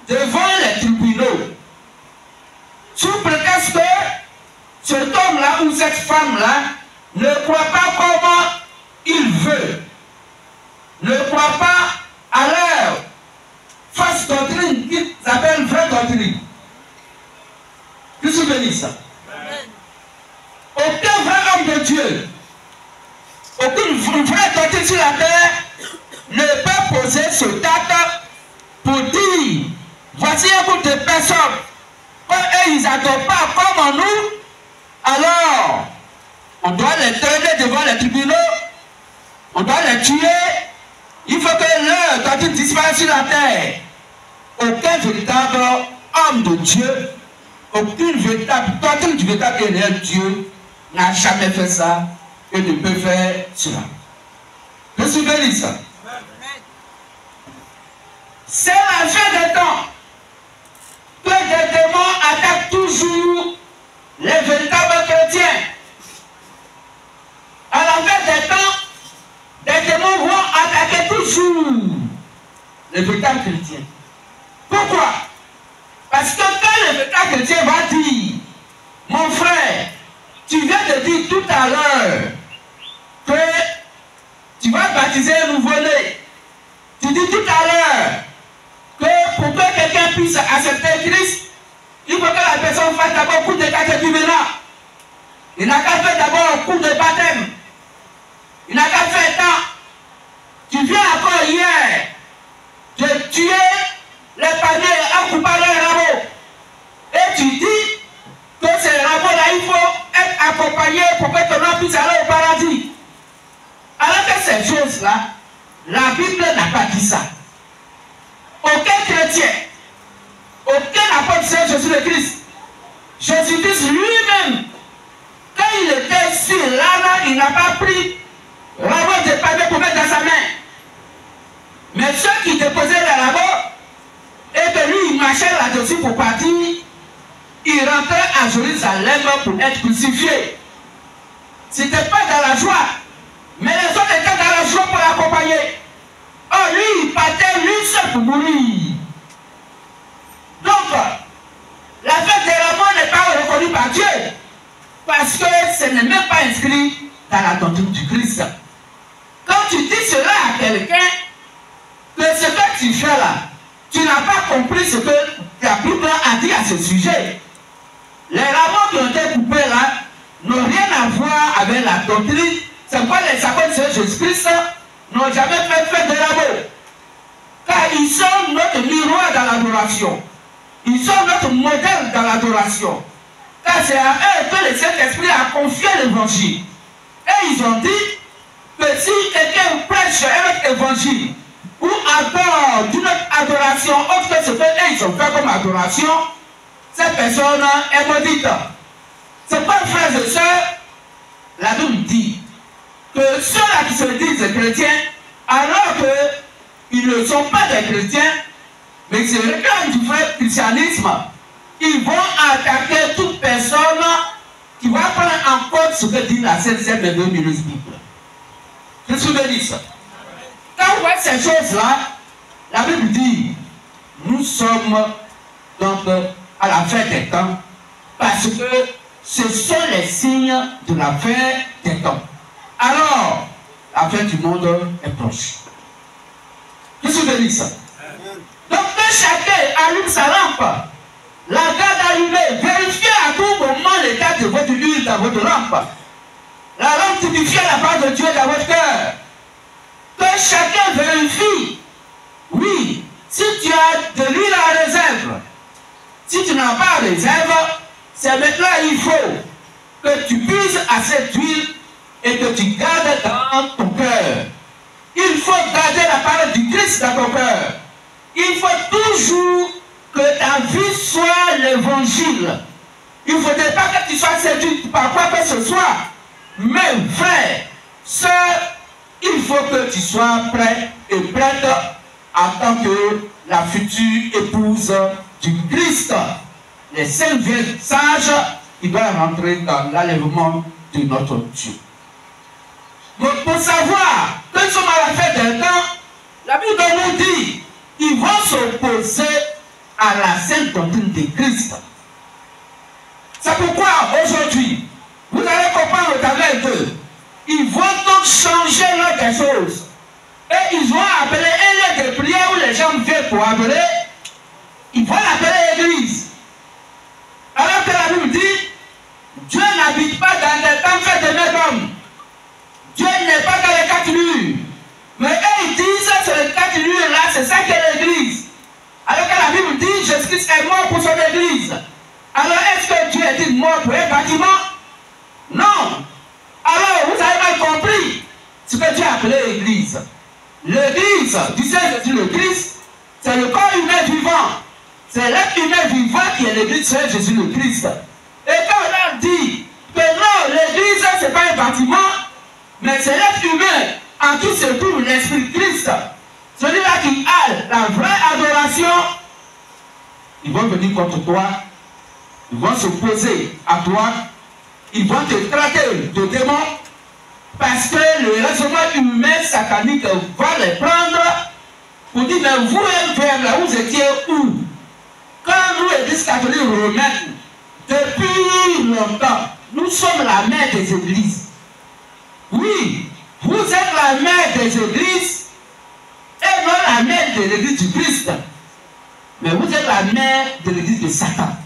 devant les tribunaux sous prétexte que cet homme-là ou cette femme-là ne croit pas comment il veut, ne croit pas à leur fausse doctrine qui s'appelle vraie doctrine. Vous vous souvenez de ça? Aucun vrai homme de Dieu, aucune vraie doctrine sur la terre ne peut poser ce date pour dire, voici un groupe de personnes, quand eux ils n'adorent pas comme nous, alors on doit les traîner devant les tribunaux, on doit les tuer, il faut que leur doctrine disparaisse sur la terre. Aucun véritable homme de Dieu, aucune véritable doctrine du véritable et réel Dieu n'a jamais fait ça et ne peut faire cela. Je suis béni ça. C'est la fin des temps que des démons attaquent toujours les véritables chrétiens. À la fin des temps, des démons vont attaquer toujours les véritables chrétiens. Pourquoi? Parce que quand le véritable chrétien va dire, mon frère, tu viens de dire tout à l'heure que tu vas baptiser un nouveau-né. Tu dis tout à l'heure que pour que quelqu'un puisse accepter Christ, il faut que la personne fasse d'abord un coup de catéchuménat. Il n'a qu'à faire d'abord un coup de baptême. Il n'a qu'à faire tant. Tu viens encore hier de tuer les paniers en coupant les rameaux. Et tu dis que ces rameaux-là, il faut être accompagné pour que ton âme puisse aller au paradis. Alors que ces choses-là, la Bible n'a pas dit ça. Aucun chrétien, aucun apôtre Seigneur Jésus le Christ, Jésus-Christ lui-même, quand il était sur l'âne, il n'a pas pris rameau de panier pour mettre dans sa main. Mais ceux qui déposaient les rameaux, et que lui, il marchait là-dessus pour partir, il rentrait à Jérusalem pour être crucifié. Ce n'était pas dans la joie, mais les autres étaient dans la joie pour l'accompagner. Oh, lui, il partait lui seul pour mourir. Donc, la fête des rameaux n'est pas reconnue par Dieu, parce que ce n'est même pas inscrit dans la doctrine du Christ. Quand tu dis cela à quelqu'un, que ce que tu fais là, tu n'as pas compris ce que la Bible a dit à ce sujet. Les rameaux qui ont été coupés là n'ont rien à voir avec la doctrine. C'est pourquoi les apôtres de Jésus-Christ n'ont jamais fait de rameaux. Car ils sont notre miroir dans l'adoration. Ils sont notre modèle dans l'adoration. Car c'est à eux que le Saint-Esprit a confié l'évangile. Et ils ont dit que si quelqu'un prêche un autre évangile, ou adore d'une adoration autre que ce qu'ils ont fait comme adoration, cette personne est maudite. C'est pas, frères et sœurs, la Bible dit que ceux-là qui se disent chrétiens, alors qu'ils ne sont pas des chrétiens, mais ils se réclament du vrai christianisme, ils vont attaquer toute personne qui va prendre en compte ce que dit la Sainte Bible. Je suis béni ça. Quand vous voyez ces choses-là, la Bible dit, nous sommes donc à la fin des temps, parce que ce sont les signes de la fin des temps. Alors, la fin du monde est proche. Je suis béni ça. Donc, que chacun allume sa lampe, la garde allumée, vérifiez à tout moment l'état de votre huile dans votre lampe. La lampe typifie la part de Dieu dans votre cœur. Que chacun vérifie. Oui, si tu as de l'huile à réserve, si tu n'as pas de réserve, c'est maintenant il faut que tu puisses à cette huile et que tu gardes dans ton cœur. Il faut garder la parole du Christ dans ton cœur. Il faut toujours que ta vie soit l'évangile. Il ne faudrait pas que tu sois séduit par quoi que ce soit. Mais frère, sœur, il faut que tu sois prêt et prête en tant que la future épouse du Christ. Les saints vieux sages, ils doivent rentrer dans l'enlèvement de notre Dieu. Mais pour savoir que nous sommes à la fin des temps, la Bible nous dit ils vont s'opposer à la sainte doctrine de Christ. C'est pourquoi aujourd'hui, vous allez comprendre au travers d'eux. Ils vont donc changer l'ordre des choses. Et ils vont appeler un lieu de prière où les gens viennent pour adorer. Ils vont l'appeler l'église. Alors que la Bible dit, Dieu n'habite pas dans des temples de mains d'hommes. Dieu n'est pas dans les quatre murs. Mais eux, ils disent, ce appelée Église. L'Église, disait Jésus le Christ, c'est le corps humain vivant. C'est l'être humain vivant qui est l'Église, c'est Jésus le Christ. Et quand on a dit que non, l'Église, ce n'est pas un bâtiment, mais c'est l'être humain en qui se trouve l'Esprit de Christ. Celui-là qui a la vraie adoration, ils vont venir contre toi, ils vont s'opposer à toi, ils vont te traiter de démon, parce que le raisonnement humain satanique va les prendre pour dire, mais vous, là, vous étiez où? Quand nous, l'Église catholique romaine, depuis longtemps, nous sommes la mère des églises. Oui, vous êtes la mère des églises et non la mère de l'église du Christ. Mais vous êtes la mère de l'église de Satan.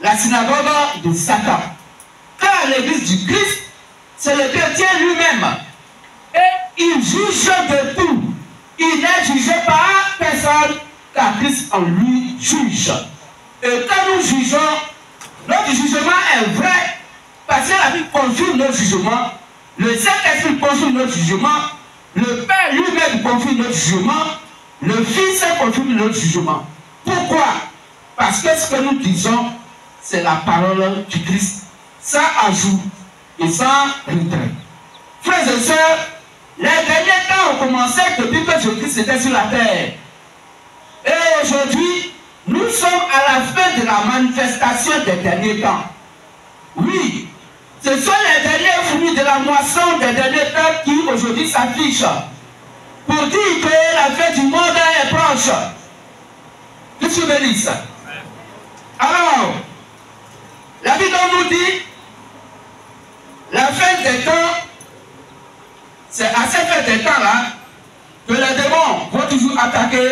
La synagogue de Satan. Car l'église du Christ, c'est le chrétien lui-même. Et il juge de tout. Il n'est jugé par personne, car Christ en lui juge. Et quand nous jugeons, notre jugement est vrai, parce que la Bible confirme notre jugement, le Saint-Esprit confirme notre jugement, le Père lui-même confirme notre jugement, le Fils confirme notre jugement. Pourquoi? Parce que ce que nous disons, c'est la parole du Christ, sans ajout et sans retrait. Frères et sœurs, les derniers temps ont commencé depuis que Jésus-Christ était sur la terre. Et aujourd'hui, nous sommes à la fin de la manifestation des derniers temps. Oui, ce sont les derniers fruits de la moisson des derniers temps qui aujourd'hui s'affichent pour dire que la fin du monde est proche. Que tu bénisses. Alors, la Bible nous dit, la fin des temps, c'est à cette fin des temps-là que les démons vont toujours attaquer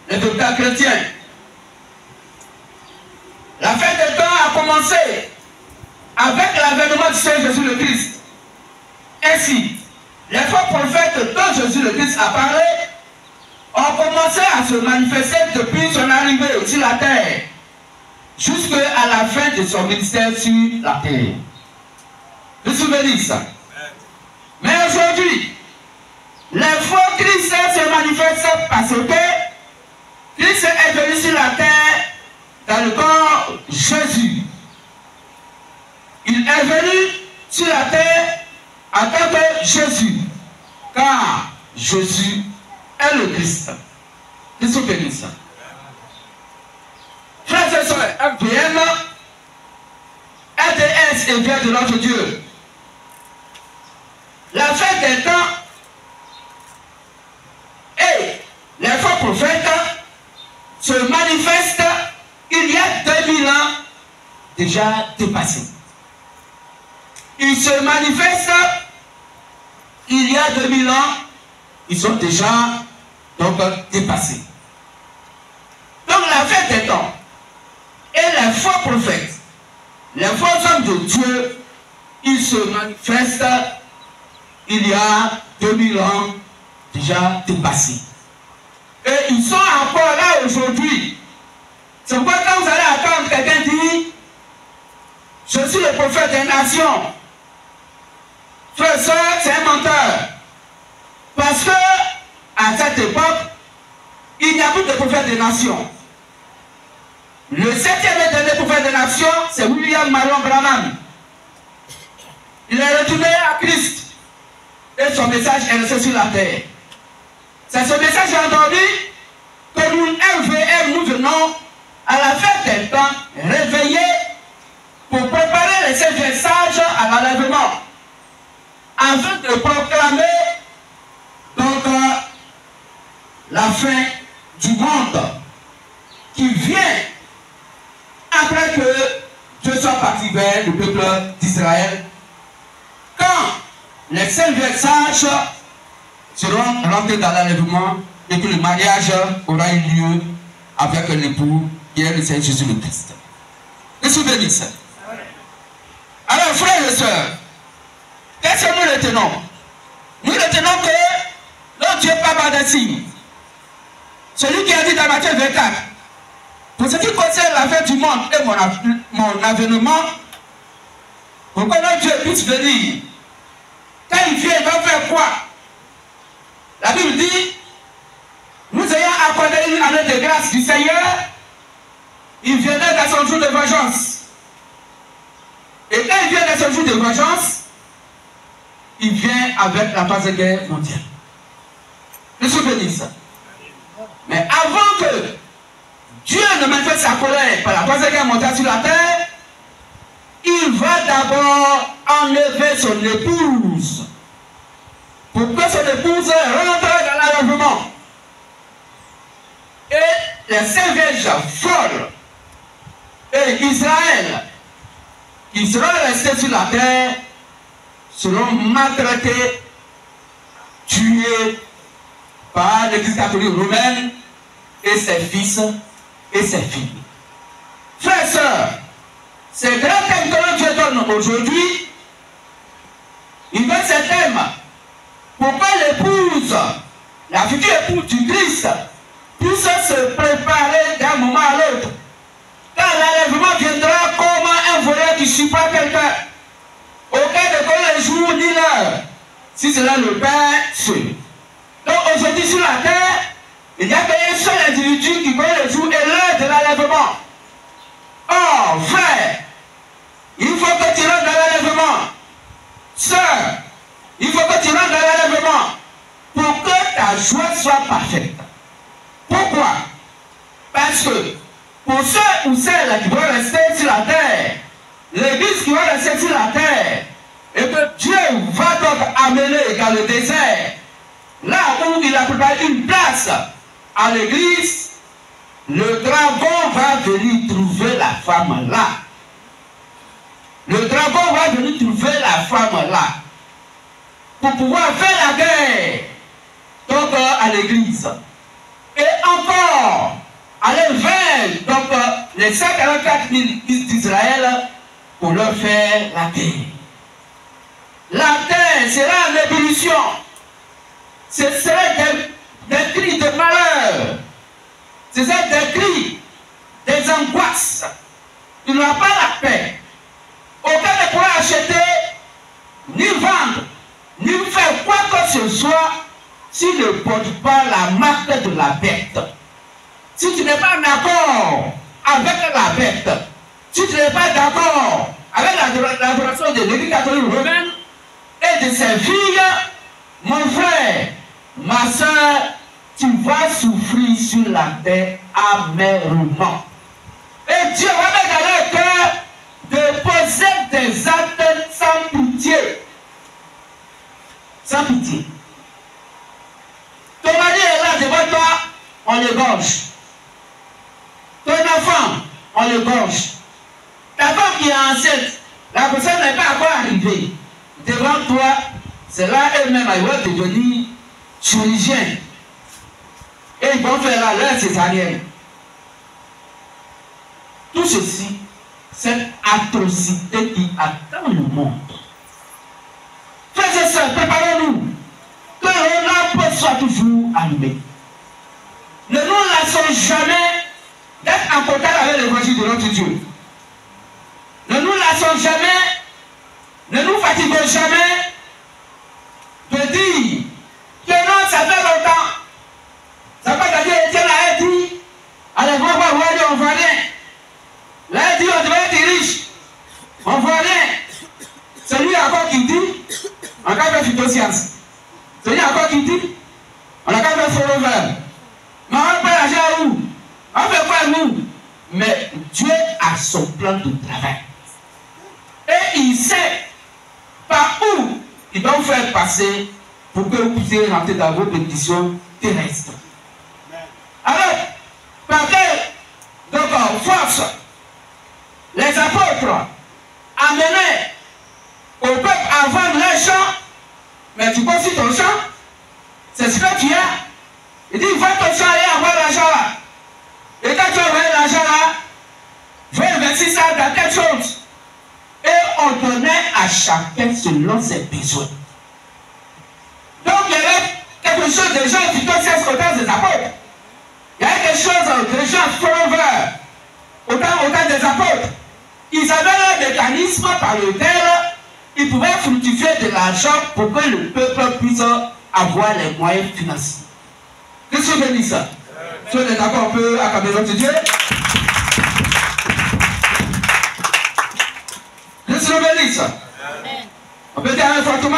les docteurs chrétiens. La fin des temps a commencé avec l'avènement du Seigneur Jésus le Christ. Ainsi, les faux prophètes dont Jésus le Christ a parlé ont commencé à se manifester depuis son arrivée sur la terre jusqu'à la fin de son ministère sur la terre. Vous vous souvenez ça? Mais aujourd'hui, les faux Christ se manifestent parce que Christ est venu sur la terre dans le corps Jésus. Il est venu sur la terre en tant que Jésus, car Jésus est le Christ. Christ bénit ça. Frères et sœurs, FBM, RDS et vient de notre Dieu. La fin des temps et les faux prophètes se manifestent il y a 2000 ans déjà dépassés. Ils se manifestent il y a 2000 ans, ils sont déjà donc dépassés. Donc la fin des temps et les faux prophètes, les faux hommes de Dieu, ils se manifestent il y a 2000 ans déjà dépassés. Et ils sont encore là aujourd'hui. C'est pourquoi quand vous allez attendre quelqu'un dire je suis le prophète des nations, frère, soeur, c'est un menteur. Parce que à cette époque, il n'y a plus de prophète des nations. Le 7e et dernier prophète des nations, c'est William Marion Branham. Il est retourné à Christ. Et son message est resté sur la terre. C'est ce message entendu que nous, LVM, nous venons à la fin des temps réveiller pour préparer les saints sages à l'enlèvement, afin de proclamer donc la fin du monde qui vient après que Dieu soit parti vers le peuple d'Israël, quand les saints sages seront rentrés dans l'enlèvement et que le mariage aura eu lieu avec l'époux qui est le Seigneur Jésus le Christ. Que se bénisse. Alors, frères et sœurs, qu'est-ce que nous retenons? Nous retenons que notre Dieu pas par des signes. Celui qui a dit dans Matthieu 24, pour ce qui concerne la fin du monde et mon avènement, pour que notre Dieu puisse venir, quand il vient, il va faire quoi? La Bible dit, nous ayant accordé une année de grâce du Seigneur, il viendrait dans son jour de vengeance. Et quand il vient dans son jour de vengeance, il vient avec la Troisième Guerre mondiale. Je suis béni ça. Mais avant que Dieu ne manifeste sa colère par la Troisième Guerre mondiale sur la terre, il va d'abord enlever son épouse pour que son épouse rentre dans l'enlèvement. Et les cinq vierges folles et Israël, qui seront restés sur la terre, seront maltraités, tués par l'Église catholique romaine et ses fils et ses filles. Frères et sœurs, ces grands thèmes que Dieu donne aujourd'hui, il donne ces thèmes pour que l'épouse, la future épouse du Christ, puisse se préparer d'un moment à l'autre. Quand l'enlèvement viendra comme un voleur qui surprend quelqu'un, aucun ne connaît le jour ni l'heure, si cela le Père seul. Donc aujourd'hui sur la terre, il n'y a qu'un seul individu qui connaît le jour et l'heure de l'enlèvement. Oh frère, il faut que tu rentres dans l'enlèvement. Sœur, il faut que tu rentres dans l'enlèvement pour que ta joie soit parfaite. Pourquoi? Parce que pour ceux ou celles qui vont rester sur la terre, l'église qui va rester sur la terre, et que Dieu va donc amener dans le désert, là où il a préparé une place à l'église, le dragon va venir trouver la femme là. Le dragon va venir trouver la femme là pour pouvoir faire la guerre donc à l'église. Et encore, aller vers donc les 144 000 fils d'Israël pour leur faire la guerre. La terre sera en ébullition. Ce serait des cris de malheur. Ce serait des cris, des angoisses. Il n'y aura pas la paix. Aucun ne pourra acheter, ni vendre, ni faire quoi que ce soit s'il ne porte pas la marque de la bête. Si tu n'es pas d'accord avec la bête, si tu n'es pas d'accord avec l'adoration de l'Église catholique romaine et de ses filles, mon frère, ma soeur, tu vas souffrir sur la terre amèrement. Et Dieu va mettre dans leur cœur de poser des actes sans pitié. Sans pitié. Ton mari est là devant toi, on l'égorge. Ton enfant, on l'égorge. Ta femme qui est enceinte, la personne n'est pas encore arrivée. Devant toi, c'est là elle-même, elle va devenir chirurgien. Et ils vont faire là leur césarienne. Tout ceci, cette atrocité qui attend le monde. Frères et sœurs, préparons-nous. Que le lampe soit toujours allumée. Ne nous lassons jamais d'être en contact avec l'évangile de notre Dieu. Ne nous lassons jamais, ne nous fatiguons jamais de dire que non, ça fait longtemps. Ça fait que Dieu était là et dit, allez voir, on voit rien. Là, il dit, on devait être riche. On voit rien. C'est lui encore qui dit, on a fait phytoscience. C'est lui encore qui dit, on a fait follower. Mais on peut l'argent où? On fait quoi nous? Mais Dieu a son plan de travail. Et il sait par où il doit vous faire passer pour que vous puissiez rentrer dans vos bénédictions terrestres. Alors, par quelle force les apôtres amenaient au peuple à vendre leur champ, mais tu construis ton champ, c'est ce que tu as. Il dit, vends ton champ et avoir l'argent là. Et quand tu as envoyé l'argent là, va investir ça dans quelque chose. Et on donnait à chacun selon ses besoins. Donc il y avait quelque chose de gens qui ont ces autant des apôtres. Il y avait quelque chose de gens followers autant des apôtres. Ils avaient un mécanisme par lequel ils pouvaient fructifier de l'argent pour que le peuple puisse avoir les moyens financiers. Qu'est-ce que je veux dire ça? Si on est d'accord, on peut acclamer notre Dieu. Qu'est-ce que je veux dire ça? On peut dire fortement?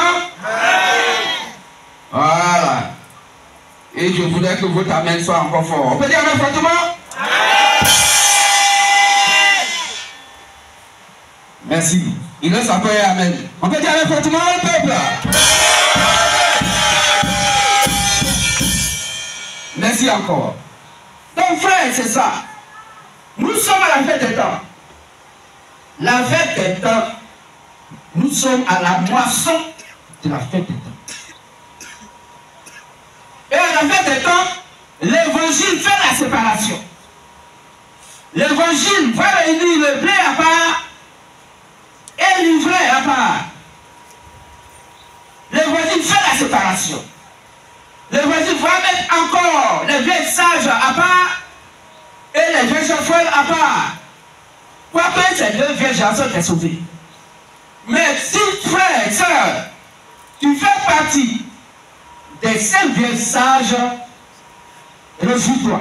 Voilà. Et je voudrais que votre amen soit encore fort. On peut dire amen fortement? Merci. Il reste encore un amen. On peut dire amen fortement au peuple? Merci encore. Donc frère, c'est ça. Nous sommes à la fête des temps. La fête des temps. Nous sommes à la moisson de la fête des temps. Et à la fête des temps, l'évangile fait la séparation. L'évangile va réunir le blé à part et l'ivraie à part. L'évangile fait la séparation. L'évangile va mettre encore les vieilles sages à part et les vieilles folles à part. Quoique ces deux vieilles gens sont sauvés. Mais si, frère et soeur, tu fais partie des 5 vieilles sages, réjouis-toi.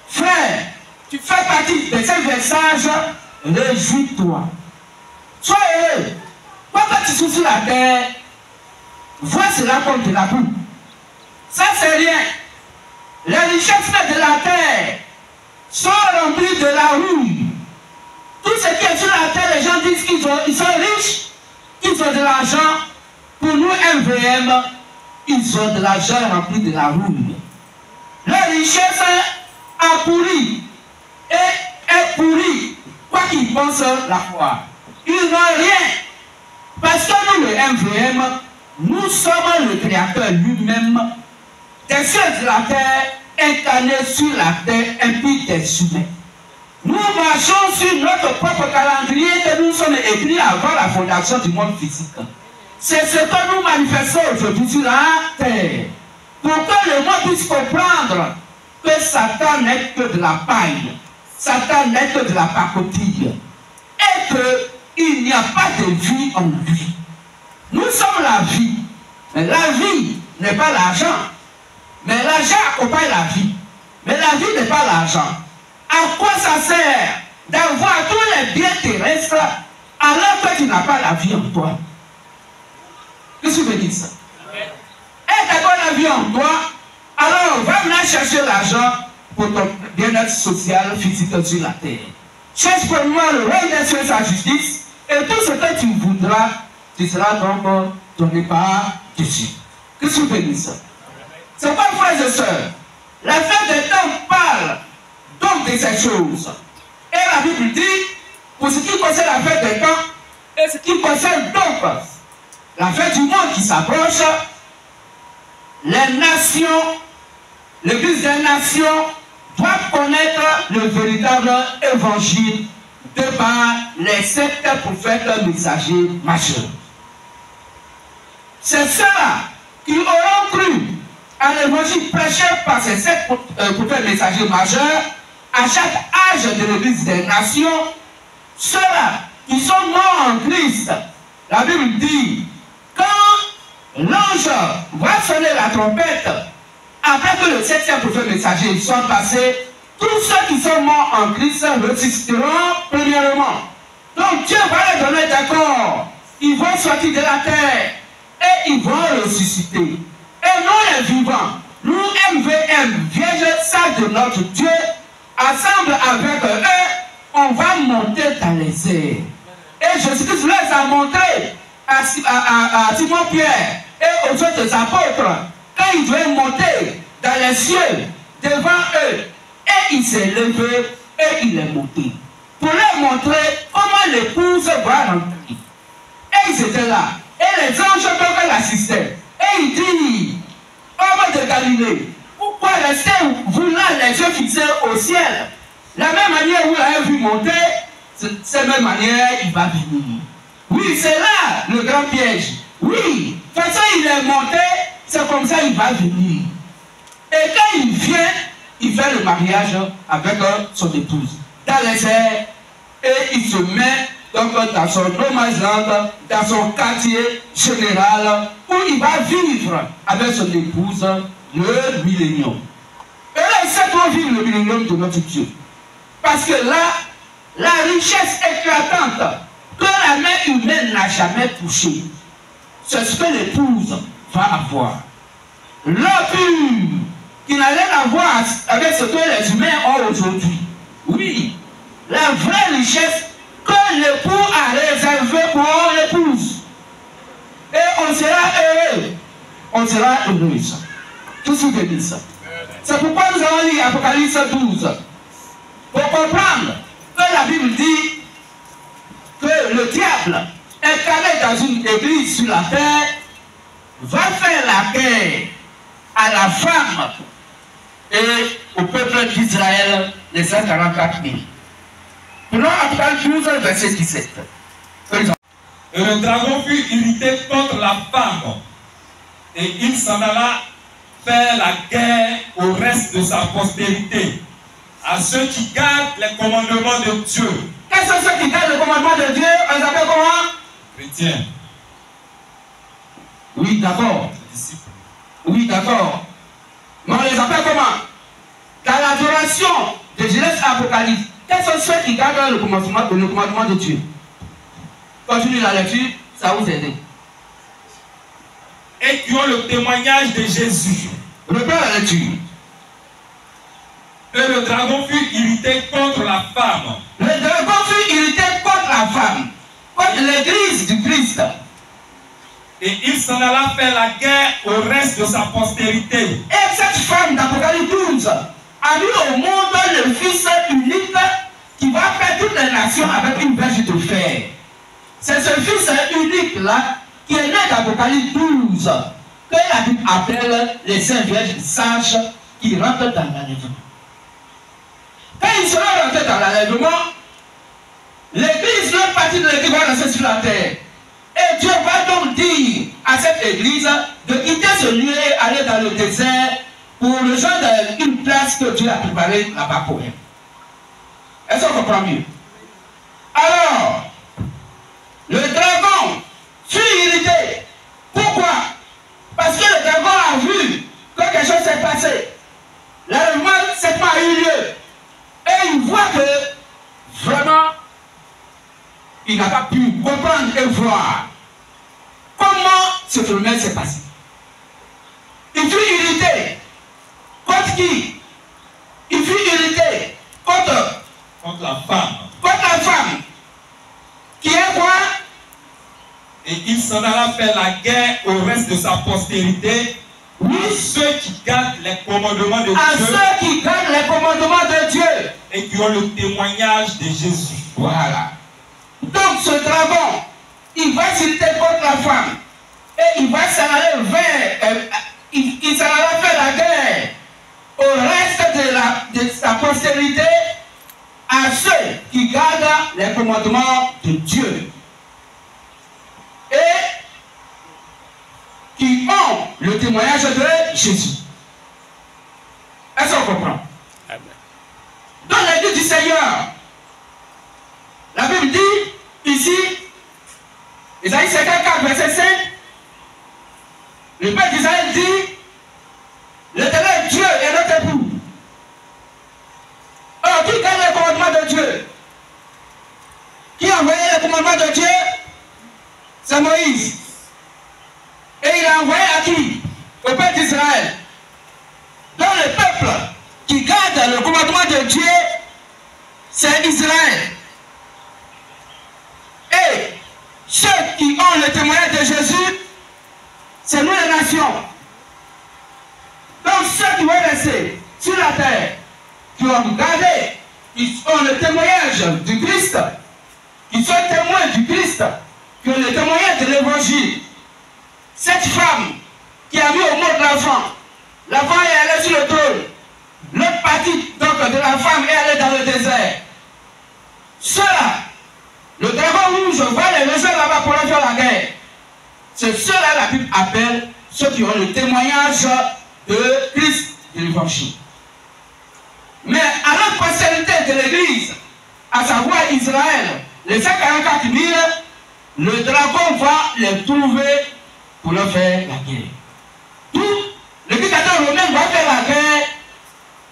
Frère, tu fais partie des 5 vieilles sages, réjouis-toi. Sois heureux. Quand tu souffres sur la terre, vois cela comme de la boue. Ça, c'est rien. Les richesses de la terre sont remplies de la rouille. Tout ce qui est sur la terre, les gens disent qu'ils sont riches, ils ont de l'argent. Pour nous, MVM, ils ont de l'argent rempli de la rouille. La richesse a pourri et est pourrie, quoi qu'ils pensent la foi. Ils n'ont rien. Parce que nous, le MVM, nous sommes le Créateur lui-même, des cieux de la terre, incarnés sur la terre, impliqués des humains. Nous marchons sur notre propre calendrier que nous sommes écrits avant la fondation du monde physique. C'est ce que nous manifestons aujourd'hui sur la terre. Pour que le monde puisse comprendre que Satan n'est que de la paille. Satan n'est que de la pacotille. Et qu'il n'y a pas de vie en lui. Nous sommes la vie. Mais la vie n'est pas l'argent. Mais l'argent accompagne la vie. Mais la vie n'est pas l'argent. À quoi ça sert d'avoir tous les biens terrestres alors que tu n'as pas la vie en toi? Qu'est-ce que je veux dire ça? Et d'abord la vie en toi, alors va venir chercher l'argent pour ton bien-être social, physique sur la terre. Cherche pour moi le règne des cieux, sa justice, et tout ce que tu voudras, tu seras donc donné par Jésus. Qu'est-ce que je veux dire ça? C'est pas frères et sœurs. La fête des temps parle donc de ces choses. Et la Bible dit, pour ce qui concerne la fête des temps, et ce qui concerne donc la fête du monde qui s'approche, les nations, l'Église des nations doit connaître le véritable évangile de par les 7 prophètes messagers majeurs. C'est ceux qui auront cru à l'évangile prêché par ces 7 prophètes messagers majeurs à chaque âge de l'Église des nations, ceux-là qui sont morts en Christ. La Bible dit, quand l'ange va sonner la trompette, après que le 7e prophète messager soit passé, tous ceux qui sont morts en Christ ressusciteront premièrement. Donc Dieu va leur donner des corps. Ils vont sortir de la terre et ils vont ressusciter. Et nous les vivants, nous MVM, Vierge Sainte de notre Dieu, ensemble avec eux, on va monter dans les airs. Et Jésus-Christ les a montré à Simon-Pierre et aux autres apôtres quand ils devaient monter dans les cieux devant eux. Et il s'est levé et il est monté. Pour leur montrer comment l'épouse va rentrer. Et ils étaient là. Et les anges donc l'assistaient. Et il dit, homme de Galilée, pourquoi restez-vous là les yeux fixés au ciel? La même manière où vous l'avez vu monter, c'est la même manière il va venir. Oui, c'est là le grand piège. Oui, de toute façon il est monté, c'est comme ça il va venir. Et quand il vient, il fait le mariage avec son épouse dans les airs et il se met donc dans son nomadland, dans son quartier général, où il va vivre avec son épouse le millénium. Et là, il sait qu'on vit le millénium de notre Dieu. Parce que là, la richesse éclatante que la main humaine n'a jamais touchée, c'est ce que l'épouse va avoir. L'eau pure, qui n'a rien à voir avec ce que les humains ont aujourd'hui. Oui, la vraie richesse que l'époux a réservée pour l'épouse. Et on sera heureux. On sera heureuse. Tout ce que dit ça. C'est pourquoi nous allons lire Apocalypse 12. Pour comprendre que la Bible dit que le diable, incarné dans une église sur la terre, va faire la guerre à la femme et au peuple d'Israël, les 144 000. Prenons Apocalypse 12, verset 17. Et le dragon fut irrité contre la femme, et il s'en alla faire la guerre au reste de sa postérité, à ceux qui gardent les commandements de Dieu. Quels sont ceux qui gardent le commandement de Dieu? On les appelle comment? Chrétiens. Oui, d'accord. Disciples. Oui, d'accord. Mais on les appelle comment? Dans l'adoration de Genèse Apocalypse, quels sont ceux qui gardent le commandement de Dieu? Continuez la lecture, ça vous aide. Et qui ont le témoignage de Jésus. Reprenez la lecture. Et le dragon fut irrité contre la femme. Le dragon fut irrité contre la femme, contre l'église du Christ. Et il s'en alla faire la guerre au reste de sa postérité. Et cette femme d'Apocalypse 12 a mis au monde le Fils unique qui va faire toutes les nations avec une verge de fer. C'est ce Fils unique-là qui est né d'Apocalypse 12 que la Bible appelle les saints vierges sages qui rentrent dans l'enlèvement. Quand ils seront rentrés dans l'enlèvement, l'église, l'autre partie de l'église va rester sur la terre. Et Dieu va donc dire à cette église de quitter ce lieu et aller dans le désert pour rejoindre une place que Dieu a préparée là-bas pour elle. Est-ce qu'on comprend mieux? Alors, le dragon fut irrité. Pourquoi? Parce que le dragon a vu que quelque chose s'est passé. L'enlèvement n'a pas eu lieu. Et il voit que vraiment, il n'a pas pu comprendre et voir comment ce phénomène s'est passé. Il fut irrité. Contre qui? Il fut irrité contre la femme. Contre la femme. Qui est quoi? Et il s'en alla faire la guerre au reste de sa postérité. Oui. À ceux qui gardent les commandements de Dieu. À ceux qui gardent les commandements de Dieu. Et qui ont le témoignage de Jésus. Voilà. Donc ce dragon, il va s'irriter contre la femme. Et il va s'en aller vers... il s'en alla faire la guerre au reste de sa postérité à ceux qui gardent les commandements de Dieu. Et qui ont le témoignage de Jésus. Est-ce qu'on comprend? Dans l'église du Seigneur, la Bible dit ici, Isaïe 54, verset 5, le Père d'Israël dit, l'Éternel Dieu est notre époux. Or, qui garde les commandements de Dieu? Qui a envoyé les commandements de Dieu? C'est Moïse. Et il a envoyé à qui? Au Père d'Israël. Donc le peuple qui garde le commandement de Dieu, c'est Israël. Et ceux qui ont le témoignage de Jésus, c'est nous les nations. Donc ceux qui vont rester sur la terre, qui ont gardé, qui ont le témoignage du Christ, qui sont témoins du Christ, qui ont le témoignage de l'évangile. Cette femme qui a mis au monde l'enfant est allée sur le trône. L'autre partie donc de la femme est allée dans le désert. Ceux-là, le dragon rouge va les rejoindre là-bas pour leur faire la guerre. C'est ceux-là la Bible appelle ceux qui ont le témoignage de Christ de l'évangile. Mais à la postérité de l'Église, à savoir Israël, les 144 000, le dragon va les trouver pour leur faire la guerre. Tout le dictateur romain va faire la guerre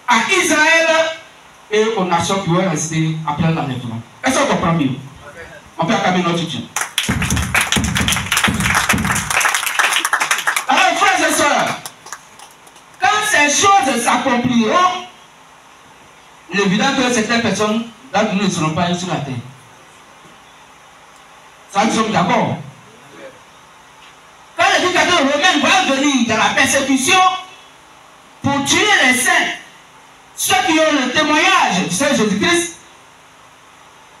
à Israël et aux nations qui vont rester après l'enlèvement. Est-ce qu'on comprend mieux? On peut acclamer notre Dieu. Alors, frères et sœurs, quand ces choses s'accompliront, il est évident que certaines personnes ne seront pas sur la terre. Ça, nous sommes d'accord. Quand le dictateur romain va venir dans la persécution pour tuer les saints, ceux qui ont le témoignage du Seigneur Jésus-Christ,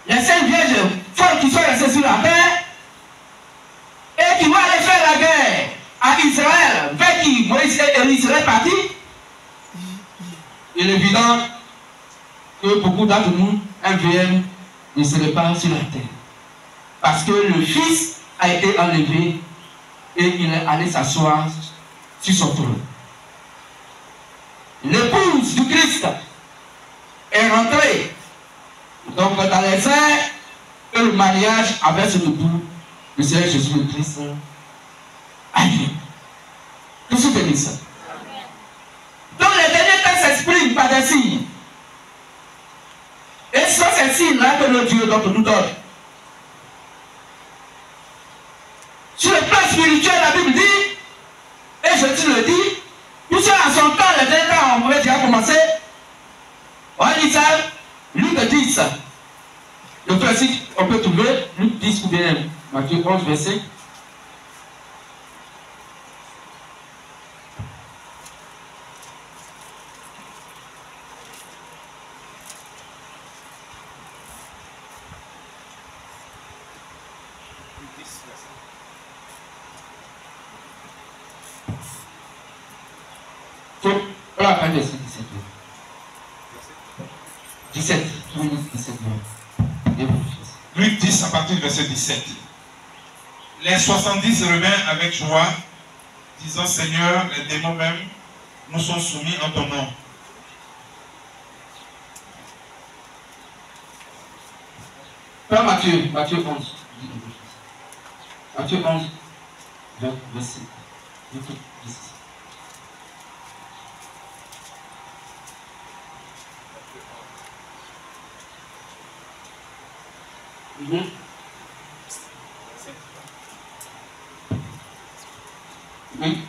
les saints vierges folles qui sont restés sur la terre, et qui vont aller faire la guerre à Israël, vers qui Moïse et Élie seraient partis, il est évident que beaucoup d'entre nous, MVM, ne seraient pas sur la terre. Parce que le Fils a été enlevé et il est allé s'asseoir sur son trône. L'épouse du Christ est rentrée donc dans les airs et le mariage avec ce debout, le Seigneur Jésus le Christ a lieu. Que se bénisse. Donc les derniers temps s'expriment par des signes. Et ce sont ces signes-là que le Dieu donne nous donne. Sur le plan spirituel, la Bible dit, et je te le dis, tout ça à son temps, les derniers temps, on pouvait déjà commencer. On lit ça, Luc 10. Le principe, on peut trouver Luc 10 ou bien Matthieu 11, verset. Voilà, pas verset 17. 17. Luc 10 à partir du verset 17. Les 70 revinrent avec joie, disant: Seigneur, les démons même nous sont soumis en ton nom. Pas Matthieu 11. Matthieu 11, verset 17. Oui.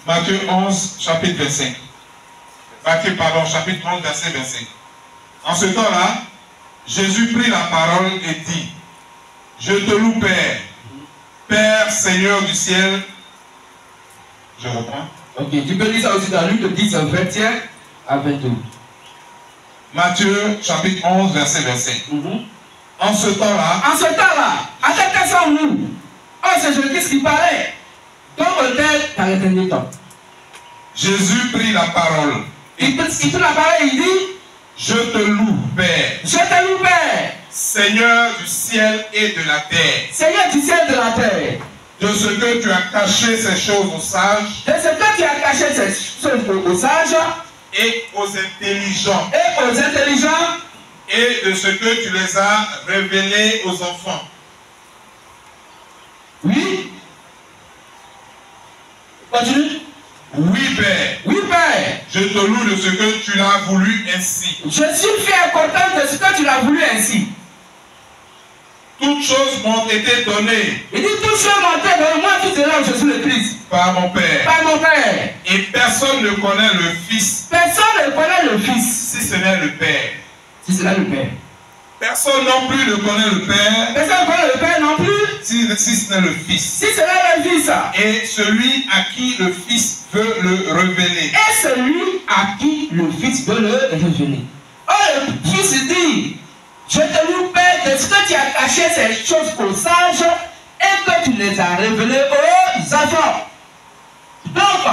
Matthieu 11, chapitre 25. Matthieu, pardon, chapitre 11, verset 25. En ce temps-là, Jésus prit la parole et dit: Je te loue, Père, Père, Seigneur du ciel. Je reprends. Ok, tu peux lire ça aussi dans Luc 10, 21 à 22. Matthieu, chapitre 11, verset 25. En ce temps-là, à quel cas sommes-nous? Oh, c'est Jésus qui parlait. Donc, peut-être dans les derniers temps. Jésus prit la parole. Il prit la parole et il dit: Je te loue, Père. Je te loue, Père. Seigneur du ciel et de la terre. Seigneur du ciel et de la terre. De ce que tu as caché ces choses aux sages. De ce que tu as caché ces choses aux sages. Et aux intelligents. Et aux intelligents. Et de ce que tu les as révélés aux enfants. Oui. Continue. Oui, Père. Oui, Père. Je te loue de ce que tu l'as voulu ainsi. Je suis fier et content de ce que tu l'as voulu ainsi. Toutes choses m'ont été données. Il dit: toutes choses m'ont été données, moi, fils de l'homme, je suis le Christ. Par mon Père. Par mon Père. Et personne ne connaît le Fils. Personne ne connaît le Fils. Si ce n'est le Père. Si c'est là le Père. Personne non plus ne connaît le Père. Personne ne connaît le Père non plus. Si ce n'est le Fils. Si c'est là le Fils. Et celui à qui le Fils veut le révéler. Et celui à qui le Fils veut le révéler. Oh, le Fils dit: je te loue, Père, de ce que tu as caché ces choses aux sages et que tu les as révélées aux enfants. Donc,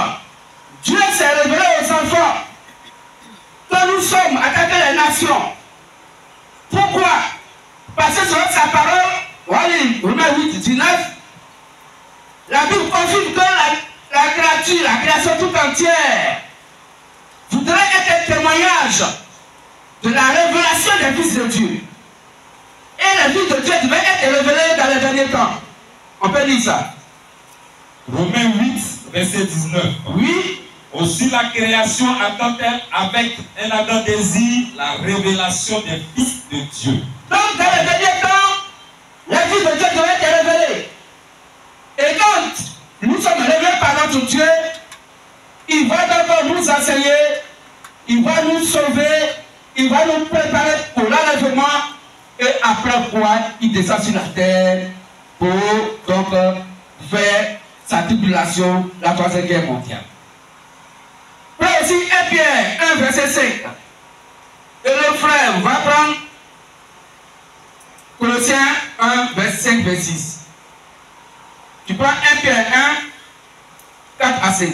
Dieu s'est révélé aux enfants que nous sommes attaqués les nations. Pourquoi? Parce que selon sa parole, Romains 8, 19, la Bible confirme que la créature, la création tout entière, voudrait être un témoignage de la révélation des fils de Dieu. Et la vie de Dieu devait être révélée dans les derniers temps. On peut lire ça. Romains 8, verset 19. Oui. Aussi la création attend-elle avec un ardent désir la révélation des fils de Dieu. Donc dans les derniers temps, la vie de Dieu devait être révélée. Et quand nous sommes révélés par notre Dieu, il va d'abord nous enseigner, il va nous sauver, il va nous préparer pour l'enlèvement, et après quoi il descend sur la terre pour donc faire sa tribulation, la troisième guerre mondiale. Puis aussi 1 Pierre 1 verset 5. Et le frère va prendre Colossiens 1 verset 5 verset 6. Tu prends 1 Pierre 1 4 à 5.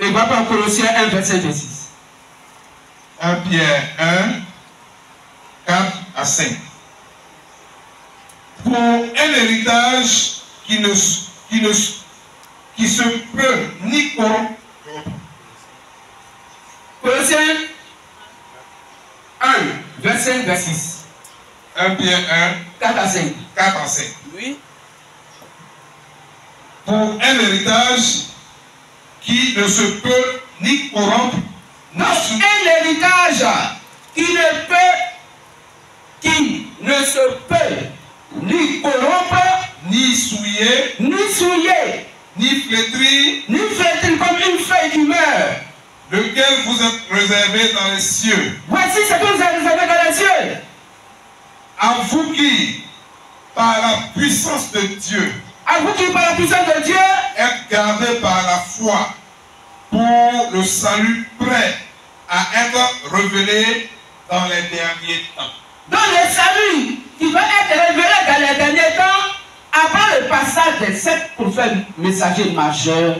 Et va prendre Colossiens 1 verset 6. 1 Pierre 1, 4 à 5. Pour un héritage qui se peut ni corrompre. Colossiens 1, verset 6. 1 Pierre 1, 4 à 5. 4 à 5. Oui. Pour un héritage qui ne se peut ni corrompre. Non, un héritage qui ne se peut ni corrompre, ni souiller, ni flétrir comme une feuille qui meurt. Lequel vous êtes réservé dans les cieux. Voici ce que vous avez réservé dans les cieux. À vous qui, par la puissance de Dieu, êtes gardés par la foi pour le salut prêt à être révélé dans les derniers temps. Dans le salut qui va être révélé dans les derniers temps, après le passage des 7 prophètes messagers majeurs,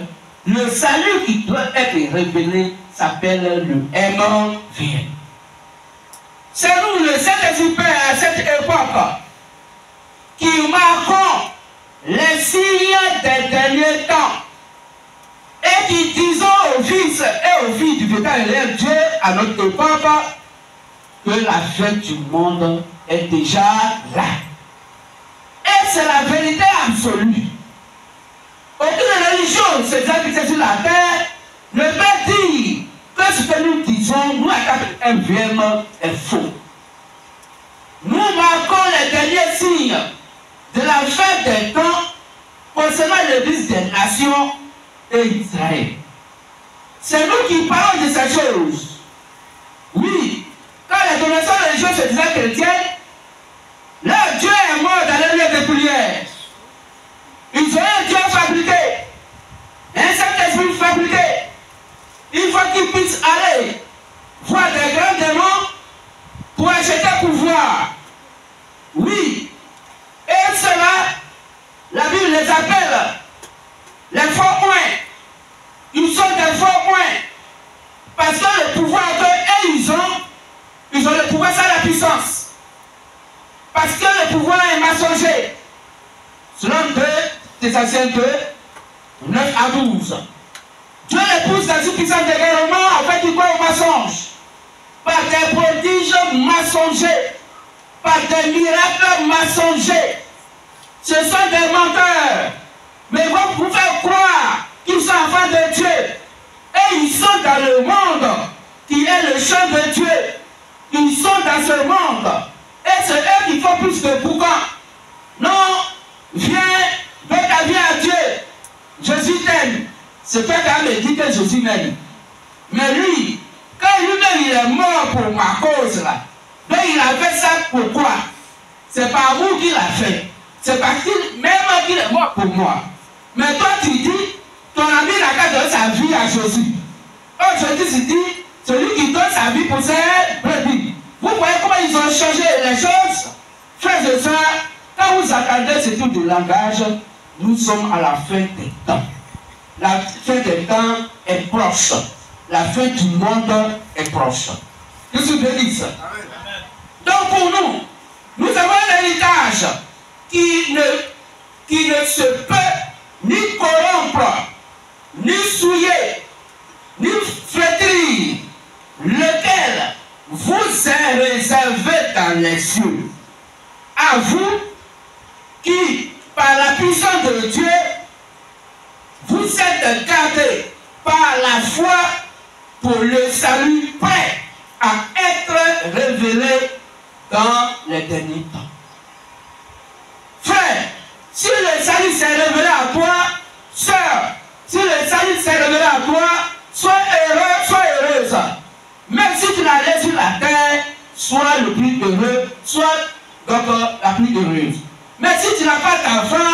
le salut qui doit être révélé s'appelle le MVN. C'est nous, le Saint-Esprit, à cette époque, qui marquons les signes des derniers temps et qui disons aux fils et aux filles du véritable Dieu à notre époque que la fin du monde est déjà là. Et c'est la vérité absolue. Aucune religion, c'est ça sur la terre, ne peut dire que ce que nous disons, nous à MVM, est faux. Nous marquons les derniers signes de la fin des temps concernant l'Église des nations et Israël. C'est nous qui parlons de ces choses. Oui, quand les donations religieuses se disaient chrétiennes, leur Dieu est mort dans les lieux de prière. Ils ont un Dieu fabriqué, un Saint-Esprit fabriqué. Il faut qu'ils puissent aller voir des grands démons pour acheter pouvoir. Oui. Et cela, la Bible les appelle les faux points. Ils sont des faux points. Parce que le pouvoir qu'eux ils ont le pouvoir sans la puissance. Parce que le pouvoir est mensonger. Selon 2 Thessaloniciens 2, 9 à 12. Dieu les pousse dans une puissance d'égarement afin qu'ils croient au mensonge. Par des prodiges mensongers. Par des miracles mensongers. Ce sont des menteurs. Mais ils vont vous faire croire qu'ils sont enfants de Dieu. Et ils sont dans le monde qui est le champ de Dieu. Ils sont dans ce monde. Et c'est eux qui font plus de boucan. Non, viens, fais ta vie à Dieu. Jésus t'aime. C'est pas qu'à me dire que Jésus m'aime. Mais lui, quand lui-même il est mort pour ma cause là, donc il a fait ça pourquoi? C'est pas vous qui l'a fait. C'est parce qu'il même qu'il est mort pour moi. Mais toi tu dis, ton ami n'a qu'à donner sa vie à Jésus. Jésus se dit, celui qui donne sa vie pour ses brebis. Vous voyez comment ils ont changé les choses? Frères et sœurs, quand vous attendez ce type de langage, nous sommes à la fin des temps. La fin des temps est proche. La fin du monde est proche. Que ce que dit ça? Donc pour nous, nous avons un héritage qui ne se peut ni corrompre, ni souiller, ni flétrir, lequel vous vous est réservé dans les cieux. À vous qui, par la puissance de Dieu, vous êtes gardés par la foi pour le salut prêt à être révélé dans les derniers temps. Frère, si le salut s'est révélé à toi, sœur, si le salut s'est révélé à toi, sois heureux, sois heureuse. Même si tu n'as rien sur la terre, sois le plus heureux, sois donc la plus heureuse. Mais si tu n'as pas d'enfant,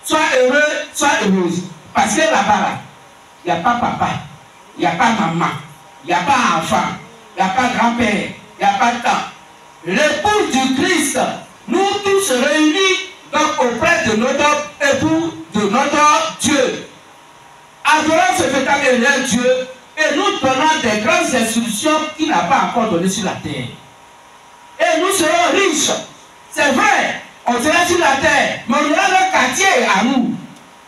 sois heureux, sois heureuse. Parce que là-bas, il n'y a pas papa, il n'y a pas maman, il n'y a pas enfant, il n'y a pas grand-père, il n'y a pas de temps. L'époux du Christ, nous tous réunis donc auprès de notre époux, de notre Dieu. Adorons ce véritable Dieu et nous donnons des grandes instructions qu'il n'a pas encore données sur la terre. Et nous serons riches. C'est vrai, on sera sur la terre, mais on aura le quartier à nous.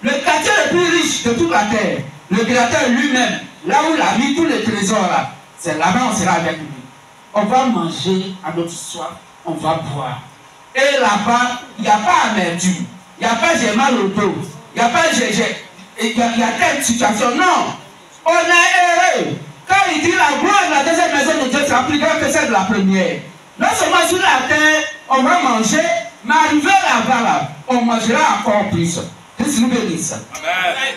Le quartier le plus riche de toute la terre, le Créateur lui-même, là où il a mis tous les trésors là, c'est là-bas on sera avec lui. On va manger à notre soif, on va boire. Et là-bas, il n'y a pas amertume, il n'y a pas j'ai mal au dos, il n'y a pas il y a telle situation. Non, on est heureux. Quand il dit la gloire de la deuxième maison de Dieu sera plus grande que celle de la première. Non seulement sur la terre, on va manger, mais arrivé là-bas, là, on mangera encore plus. Qu'est-ce que nous bénisse? Amen.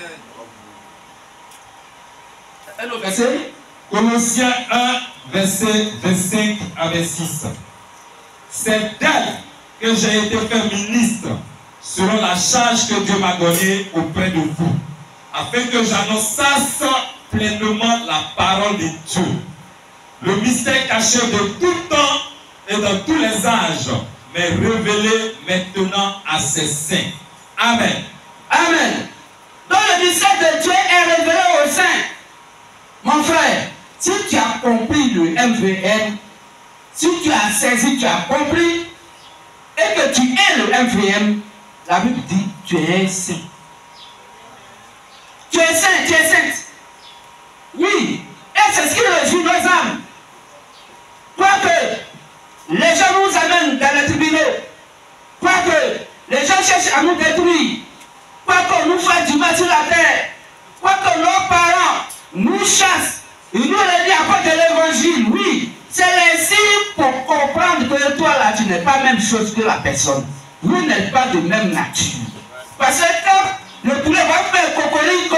Et le verset? Colossiens 1, verset 25 à 26. C'est d'elle que j'ai été fait ministre selon la charge que Dieu m'a donnée auprès de vous, afin que j'annonçasse pleinement la parole de Dieu, le mystère caché de tout temps et dans tous les âges, mais révélé maintenant à ses saints. Amen. Amen. Donc le mystère de Dieu est révélé aux saints. Mon frère, si tu as compris le MVM, si tu as saisi, tu as compris, et que tu es le MVM, la Bible dit tu es saint. Tu es saint, tu es sainte. Oui, et c'est ce qui réjouit nos âmes. Quoique les gens nous amènent dans les tribunaux, quoique les gens cherchent à nous détruire, quoique nous fassent du mal sur la terre, quoique nos parents nous chassent, ils nous le disent à cause de l'évangile, oui, c'est les signes pour comprendre que toi là tu n'es pas la même chose que la personne. Vous n'êtes pas de même nature. Parce que quand le poulet va faire cocorico,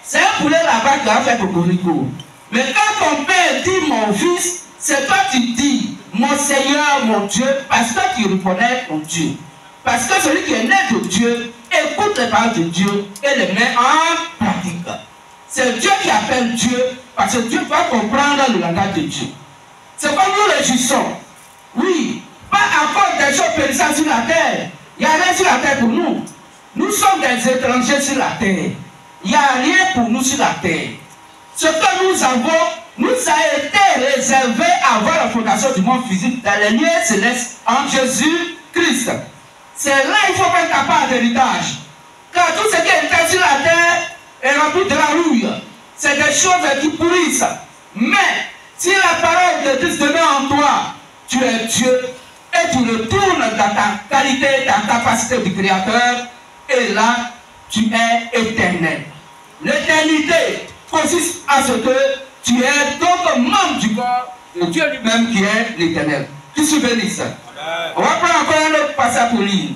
c'est un poulet là-bas qui va faire cocorico. Mais quand ton père dit mon fils, c'est toi qui dis mon Seigneur, mon Dieu, parce que tu reconnais ton Dieu. Parce que celui qui est né de Dieu écoute les paroles de Dieu et les met en pratique. C'est Dieu qui appelle Dieu, parce que Dieu doit comprendre le langage de Dieu. C'est comme nous réjouissons. Oui, pas encore des choses périssables sur la terre. Il n'y a rien sur la terre pour nous. Nous sommes des étrangers sur la terre. Il n'y a rien pour nous sur la terre. Ce que nous avons nous a été réservé avant la fondation du monde physique dans les lieux célestes en Jésus-Christ. C'est là qu'il faut prendre ta part d'héritage. Car tout ce qui est sur la terre est rempli de la rouille. C'est des choses qui pourrissent. Mais si la parole de Christ demeure en toi, tu es Dieu et tu retournes dans ta qualité, ta capacité de créateur, et là, tu es éternel. L'éternité consiste à ce que tu es donc membre du corps de Dieu lui-même qui est l'éternel. Tu se bénisse. On va prendre encore un autre passage pour lire.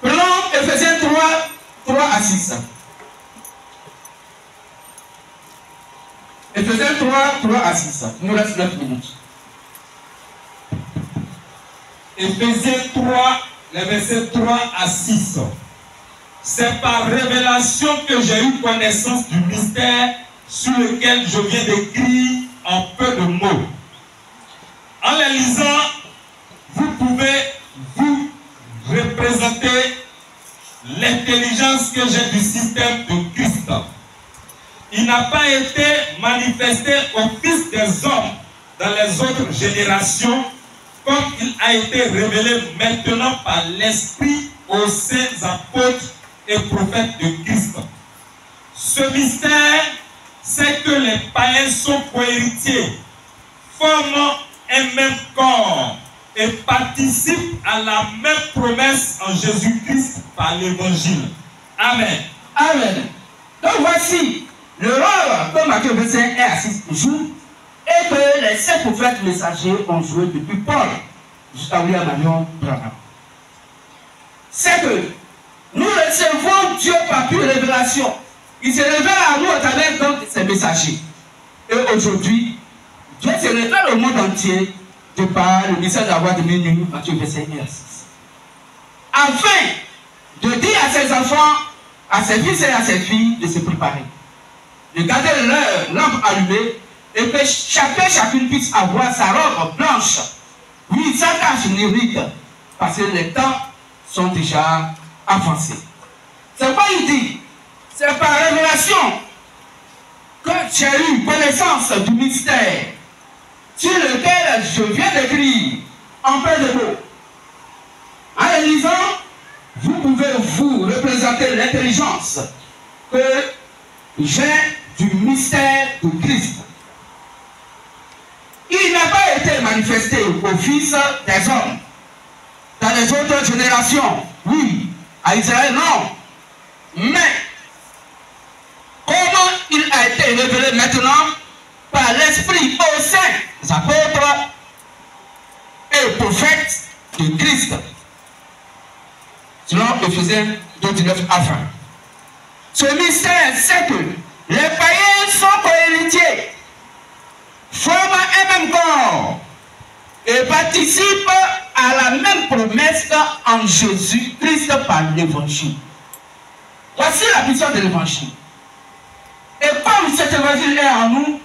Prenons Ephésiens 3 à 6. Ephésiens 3 à 6. Il nous reste 9 minutes. Ephésiens 3, les versets 3 à 6. C'est par révélation que j'ai eu connaissance du mystère sur lequel je viens d'écrire en peu de mots. En les lisant, vous pouvez vous représenter l'intelligence que j'ai du système de Christ. Il n'a pas été manifesté au Fils des hommes dans les autres générations, comme il a été révélé maintenant par l'Esprit aux saints apôtres et prophètes de Christ. Ce mystère, c'est que les païens sont cohéritiers, forment un même corps et participent à la même promesse en Jésus-Christ par l'évangile. Amen. Amen. Donc voici le rôle que Matthieu 25 et Assis joue et que les 7 prophètes messagers ont joué depuis Paul jusqu'à William Marion Branham. C'est que nous recevons Dieu par pure révélation. Il se révèle à nous à travers donc ces messagers. Et aujourd'hui, Dieu se révèle au monde entier de par le message d'avoir de minuit, Matthieu 25 et Assis. Afin de dire à ses enfants, à ses fils et à ses filles de se préparer, de garder leur lampe allumée et que chacune puisse avoir sa robe blanche. Oui, sa cache n'irrite parce que les temps sont déjà avancés. C'est quoi il dit? C'est par révélation que j'ai eu connaissance du mystère sur lequel je viens d'écrire en peu de mots. En les lisant, vous pouvez vous représenter l'intelligence que j'ai du mystère de Christ. Il n'a pas été manifesté au Fils des hommes. Dans les autres générations, oui, à Israël, non. Mais, comment il a été révélé maintenant par l'Esprit aux saints apôtres et prophètes de Christ. Selon Éphésiens 2:19 à 20. Ce mystère, c'est que les païens sont cohéritiers, forment un même corps et participent à la même promesse en Jésus-Christ par l'évangile. Voici la puissance de l'évangile. Et comme cet évangile est en nous,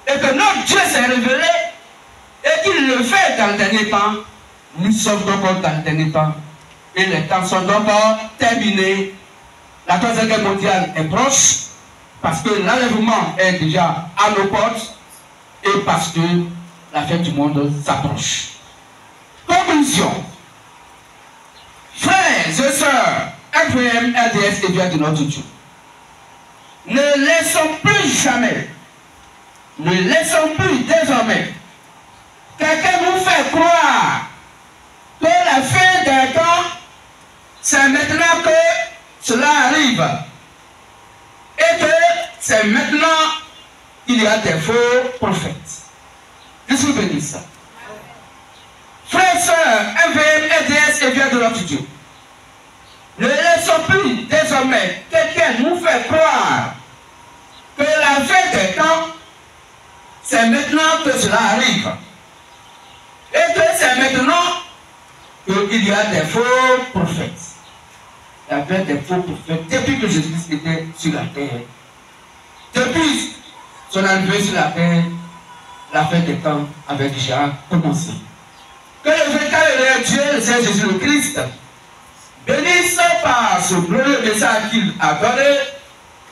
et que notre Dieu s'est révélé, et qu'il le fait dans le dernier temps, nous sommes donc dans le dernier temps. Et les temps sont donc terminés. La Troisième Guerre mondiale est proche, parce que l'enlèvement est déjà à nos portes, et parce que la fin du monde s'approche. Conclusion. Frères et sœurs, FVM, RDS et bien de notre Dieu. Ne laissons plus jamais, ne laissons plus désormais quelqu'un nous fait croire que la fin des temps, c'est maintenant que cela arrive. Et que c'est maintenant qu'il y a des faux prophètes. Je suis béni ça. Frères et sœurs, FVM, RDS et bien de notre Dieu. Ne laissons plus désormais quelqu'un nous faire croire que la fin des temps, c'est maintenant que cela arrive. Et que c'est maintenant qu'il y a des faux prophètes. Il y avait des faux prophètes depuis que Jésus était sur la terre. Depuis son arrivée sur la terre, la fin des temps avait déjà commencé. Que le véritable Dieu, le Seigneur Jésus le Christ, bénisse par ce glorieux message qu'il a donné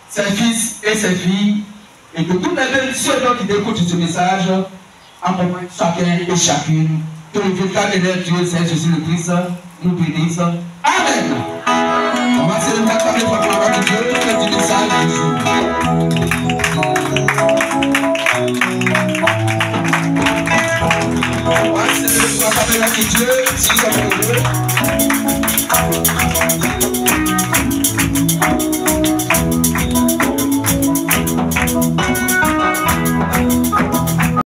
ses fils et ses filles, et que toutes les bénédictions qui écoutent ce message accompagnent chacun et chacune. Que le véritable Dieu, le Seigneur Jésus le Christ, nous bénisse. Amen. On va se remettre avec la parole de Dieu, le petit message du jour. On va se remettre avec la parole de Dieu,